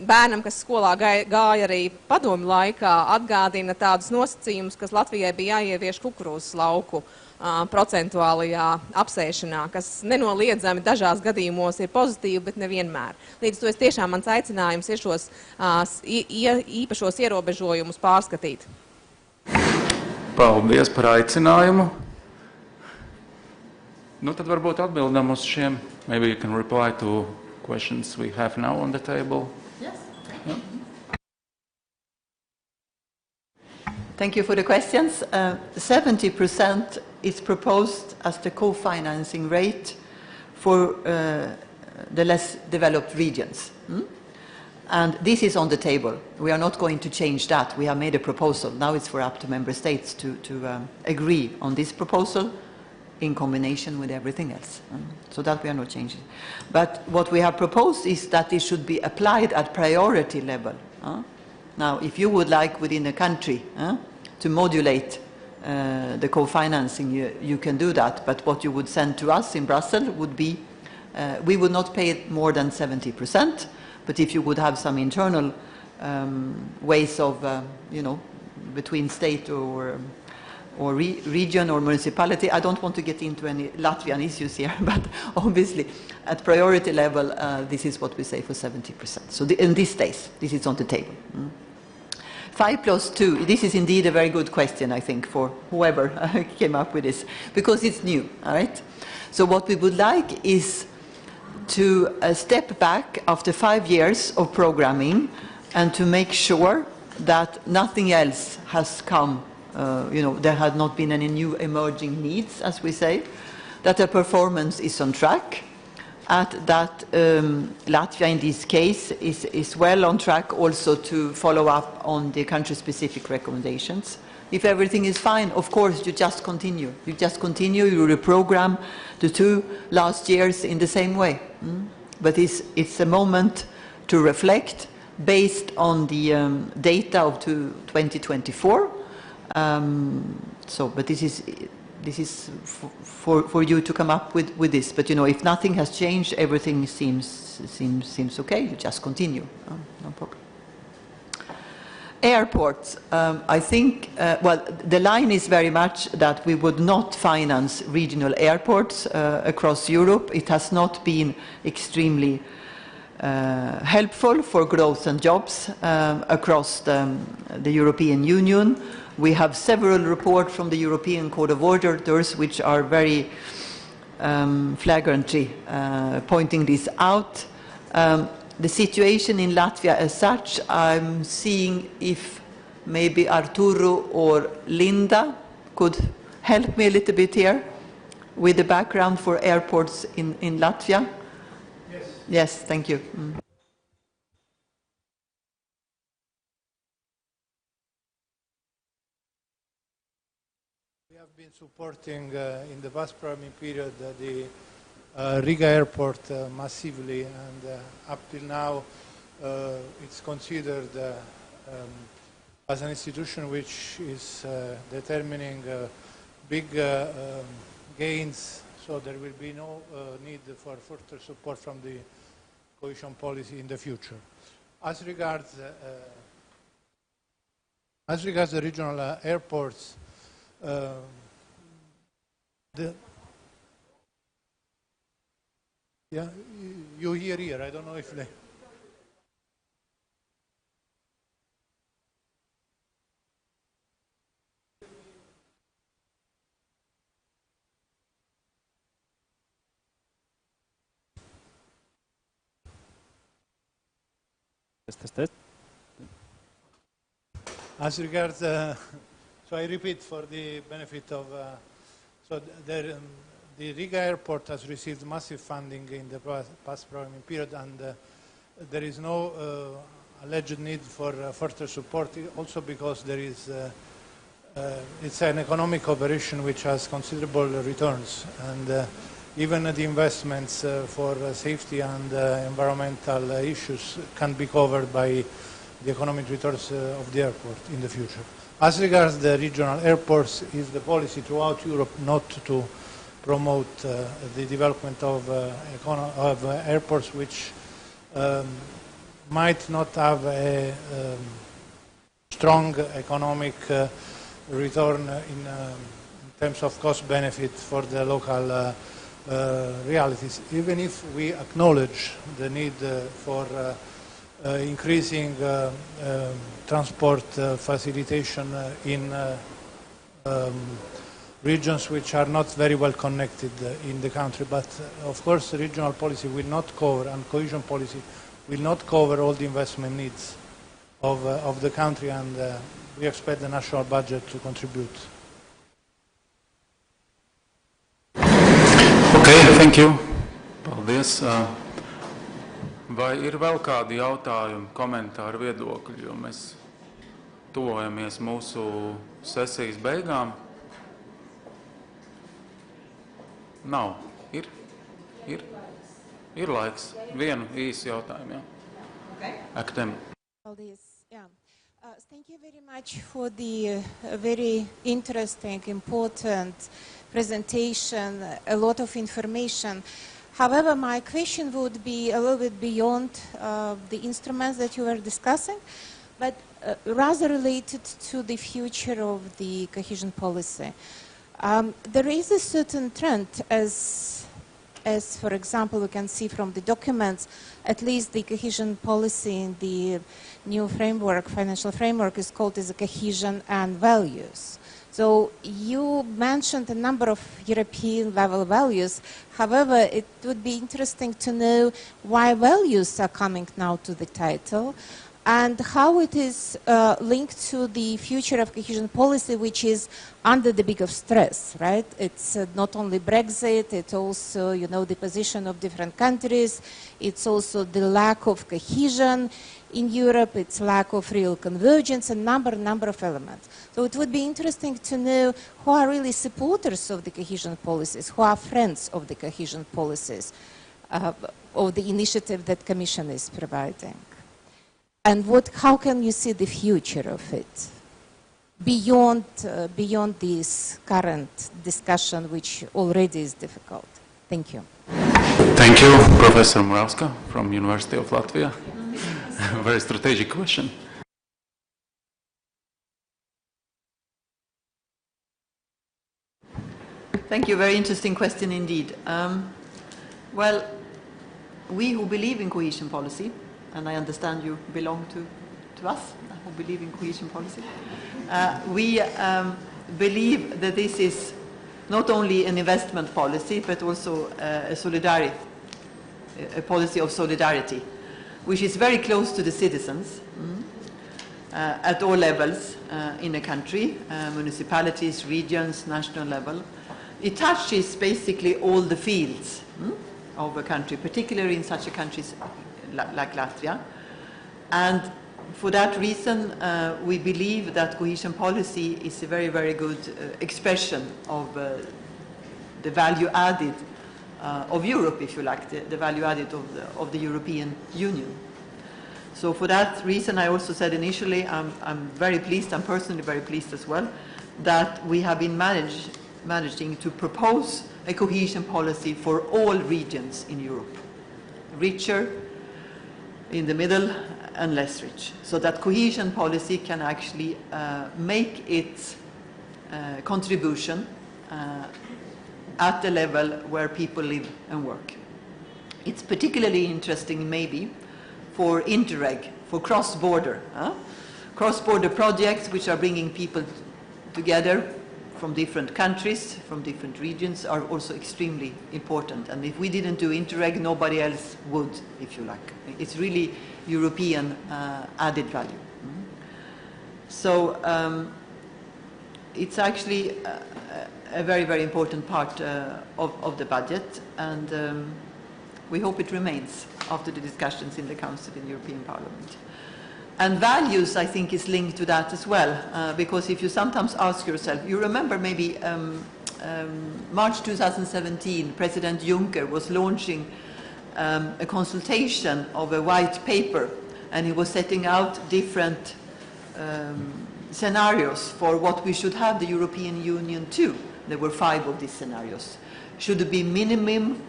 bērnam, kas skolā gāja arī padomju laikā, atgādina tādus nosacījumus, kas Latvijai bija jāievieš kukurūzas lauku procentuālajā apsēšanā, kas nenoliedzami dažās gadījumos ir pozitīvi, bet nevienmēr. Līdz to tiešām mans aicinājums ir šos īpašos ierobežojumus pārskatīt. Paldies par aicinājumu. Tad varbūt atbildam uz šiem. Maybe you can reply to questions we have now on the table. Yes. Yeah. Thank you for the questions. 70% is proposed as the co-financing rate for the less developed regions. And this is on the table. We are not going to change that. We have made a proposal. Now it's up to member states to agree on this proposal in combination with everything else. So that we are not changing. But what we have proposed is that it should be applied at priority level. Now, if you would like within a country to modulate the co-financing, you can do that. But what you would send to us in Brussels would be, we would not pay more than 70%. But if you would have some internal ways of, between state or region or municipality, I don't want to get into any Latvian issues here, but obviously at priority level, this is what we say for 70%. So in this case, this is on the table. 5+2, this is indeed a very good question, I think, for whoever came up with this, because it's new, all right? So what we would like is to step back after 5 years of programming and to make sure that nothing else has come there had not been any new emerging needs, as we say, that the performance is on track, and that Latvia in this case is well on track also to follow up on the country-specific recommendations. If everything is fine, of course, you just continue. You just continue, you reprogram the 2 last years in the same way. But it's a moment to reflect based on the data of 2024. But this is for you to come up with this. But if nothing has changed, everything seems okay. You just continue. No problem. Airports. I think the line is very much that we would not finance regional airports across Europe. It has not been extremely helpful for growth and jobs across the European Union. We have several reports from the European Court of Auditors which are very flagrantly pointing this out. The situation in Latvia as such, I'm seeing if maybe Arturo or Linda could help me a little bit here with the background for airports in Latvia. Yes. Yes, thank you. We have been supporting in the past programming period the Riga airport massively, and up till now it's considered as an institution which is determining big gains, so there will be no need for further support from the cohesion policy in the future. As regards the regional airports, yeah, you hear here. I don't know if they... As regards, so I repeat for the benefit of, the Riga airport has received massive funding in the past programming period, and there is no alleged need for further support, also because there is, it's an economic operation which has considerable returns, and even the investments for safety and environmental issues can be covered by the economic returns of the airport in the future. As regards the regional airports, is the policy throughout Europe not to promote the development of airports which might not have a strong economic return in terms of cost benefit for the local realities, even if we acknowledge the need for increasing transport facilitation in regions which are not very well connected in the country. But of course regional policy will not cover, and cohesion policy will not cover all the investment needs of the country, and we expect the national budget to contribute. Okay, thank you. Paldies. Vai ir vēl kādi jautājumi, komentāri, viedokļi, jo mēs tuvojamies mūsu sesijas beigām? Nav. Ir laiks. Vienu īsu jautājumu, jā. Okay. Akadēmi. Paldies. Yeah. Thank you very much for the very interesting, important presentation, a lot of information. However, my question would be a little bit beyond the instruments that you were discussing, but rather related to the future of the cohesion policy. There is a certain trend, as for example we can see from the documents, at least the cohesion policy in the new framework, financial framework, is called as a cohesion and values. So you mentioned a number of European level values. However, it would be interesting to know why values are coming now to the title, and how it is linked to the future of cohesion policy, which is under the big of stress, right? It's not only Brexit, it's also, you know, the position of different countries, it's also the lack of cohesion in Europe, it's lack of real convergence, a number of elements. So it would be interesting to know who are really supporters of the cohesion policies, who are friends of the cohesion policies, of the initiative that Commission is providing. And how can you see the future of it beyond this current discussion, which already is difficult? Thank you. Thank you, Professor Murauska from University of Latvia. Very strategic question. Thank you. Very interesting question indeed. Well, we who believe in cohesion policy, and I understand you belong to us who believe in cohesion policy, we believe that this is not only an investment policy, but also a policy of solidarity, which is very close to the citizens at all levels in a country, municipalities, regions, national level. It touches basically all the fields of a country, particularly in such a country like Latvia. And for that reason, we believe that cohesion policy is a very, very good expression of the value added of Europe, if you like, the value added of the European Union. So for that reason, I also said initially, I'm very pleased, I'm personally very pleased as well, that we have been managing to propose a cohesion policy for all regions in Europe, richer, in the middle, and less rich, so that cohesion policy can actually make its contribution at the level where people live and work. It's particularly interesting maybe for Interreg, for cross-border projects which are bringing people together from different countries, from different regions, are also extremely important. And if we didn't do Interreg, nobody else would, if you like. It's really European added value. So it's actually a very, very important part of the budget, and we hope it remains after the discussions in the Council in the European Parliament. And values, I think, is linked to that as well, because if you sometimes ask yourself, you remember maybe March 2017, President Juncker was launching a consultation of a white paper, and he was setting out different scenarios for what we should have the European Union to. There were 5 of these scenarios. Should it be minimum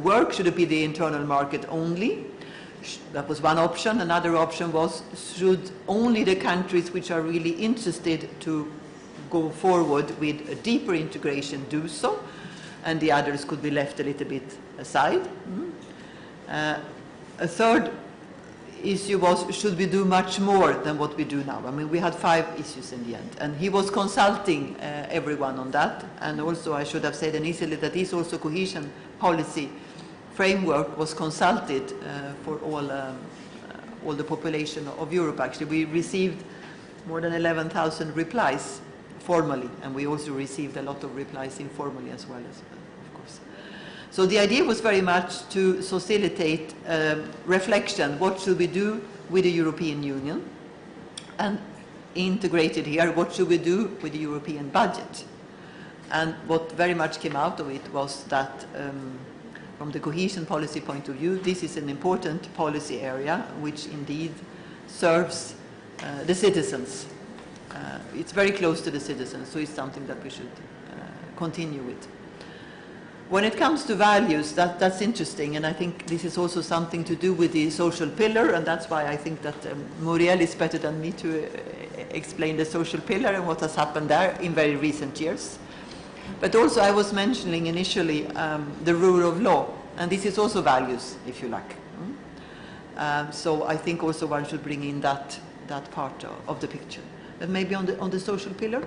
work? Should it be the internal market only? That was one option. Another option was, should only the countries which are really interested to go forward with a deeper integration do so, and the others could be left a little bit aside? A third issue was, should we do much more than what we do now? I mean, we had 5 issues in the end, and he was consulting everyone on that. And also, I should have said initially that this also cohesion policy framework was consulted for all the population of Europe. Actually, we received more than 11,000 replies formally, and we also received a lot of replies informally as well, of course. So the idea was very much to facilitate reflection. What should we do with the European Union? And integrated here, what should we do with the European budget? And what very much came out of it was that from the cohesion policy point of view, this is an important policy area which indeed serves the citizens. It's very close to the citizens, so it's something that we should continue with. When it comes to values, that's interesting, and I think this is also something to do with the social pillar, and that's why I think that Muriel is better than me to explain the social pillar and what has happened there in very recent years. But also I was mentioning initially the rule of law, and this is also values, if you like. So I think also one should bring in that part of the picture. But maybe on the social pillar?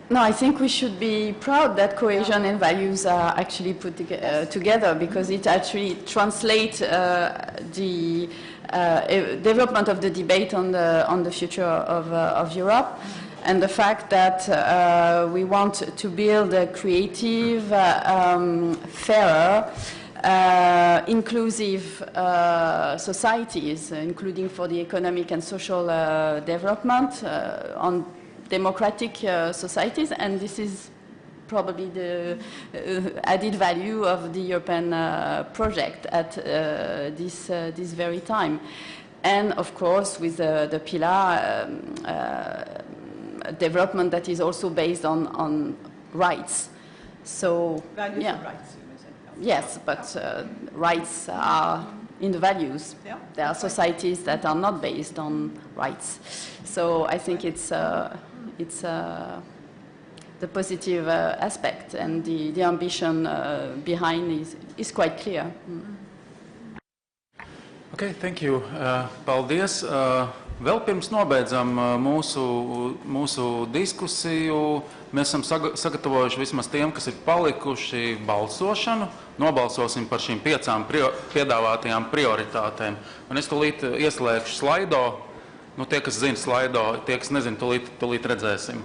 No, I think we should be proud that cohesion and values are actually put together, because it actually translates the development of the debate on the future of Europe, and the fact that we want to build a creative, fairer, inclusive societies, including for the economic and social development on democratic societies, and this is probably the added value of the European project at this very time. And of course, with the pillar development that is also based on rights. So, Values yeah. and rights, you may say. Yes, but rights are in the values. Yeah. There are societies that are not based on rights. So I think it's the positive aspect, and the ambition behind is quite clear. Okay, thank you. Paldies. Vēl pirms nobeidzam mūsu diskusiju, mēs esam sagatavojuši vismaz tiem, kas ir palikuši, balsošanu. Nobalsosim par šīm 5 piedāvātajām prioritātēm. Un es tūlīt ieslēgšu slaido. Nu, tie, kas zina slaido, tie, kas nezina, tūlīt redzēsim.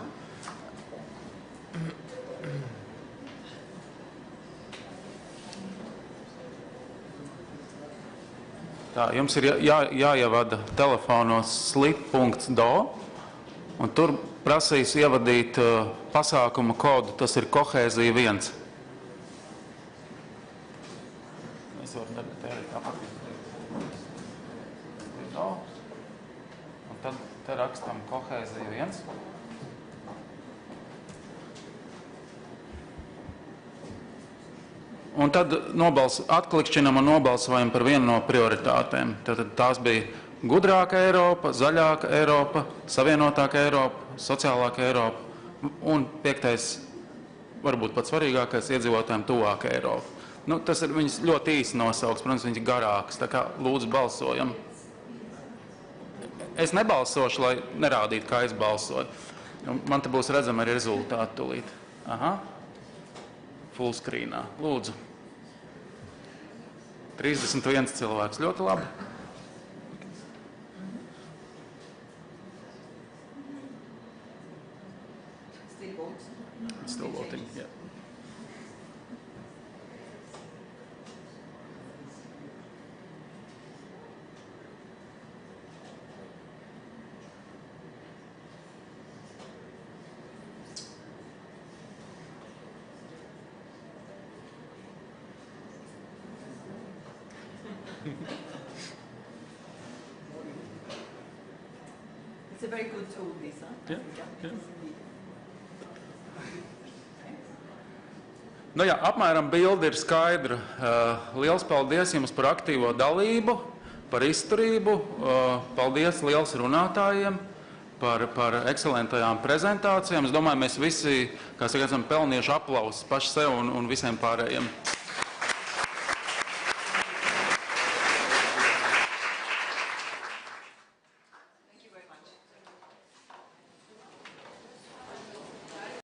Tā, jums ir jāievada telefonos slip.do, un tur prasīs ievadīt pasākuma kodu, tas ir kohēzija 1. Es varu tērēt tāpat. Un tad te rakstam kohēzija 1. Un tad atklikšķinam un nobalsojam par vienu no prioritātēm. Tad tās bija gudrāka Eiropa, zaļāka Eiropa, savienotāka Eiropa, sociālāka Eiropa. Un 5. varbūt pats svarīgākais, iedzīvotājiem tuvāka Eiropa. Nu, tas ir viņas ļoti īsi nosauks, protams, viņas garākas, tā kā lūdzu balsojam. Es nebalsošu, lai nerādītu, kā es balsoju. Man te būs redzami arī rezultāti tūlīt. Aha. Full screenā. Lūdzu. 31 cilvēks. Ļoti labi. Still voting, yeah. It's a very good tool, this, huh? Yeah. Nu jā, apmēram bilde ir skaidra. Liels paldies jums par aktīvo dalību, par izturību. Paldies liels runātājiem par ekscelentajām prezentācijām. Es domāju, mēs visi, kā saka, esam pelnījuši aplausus paši sev un visiem pārējiem.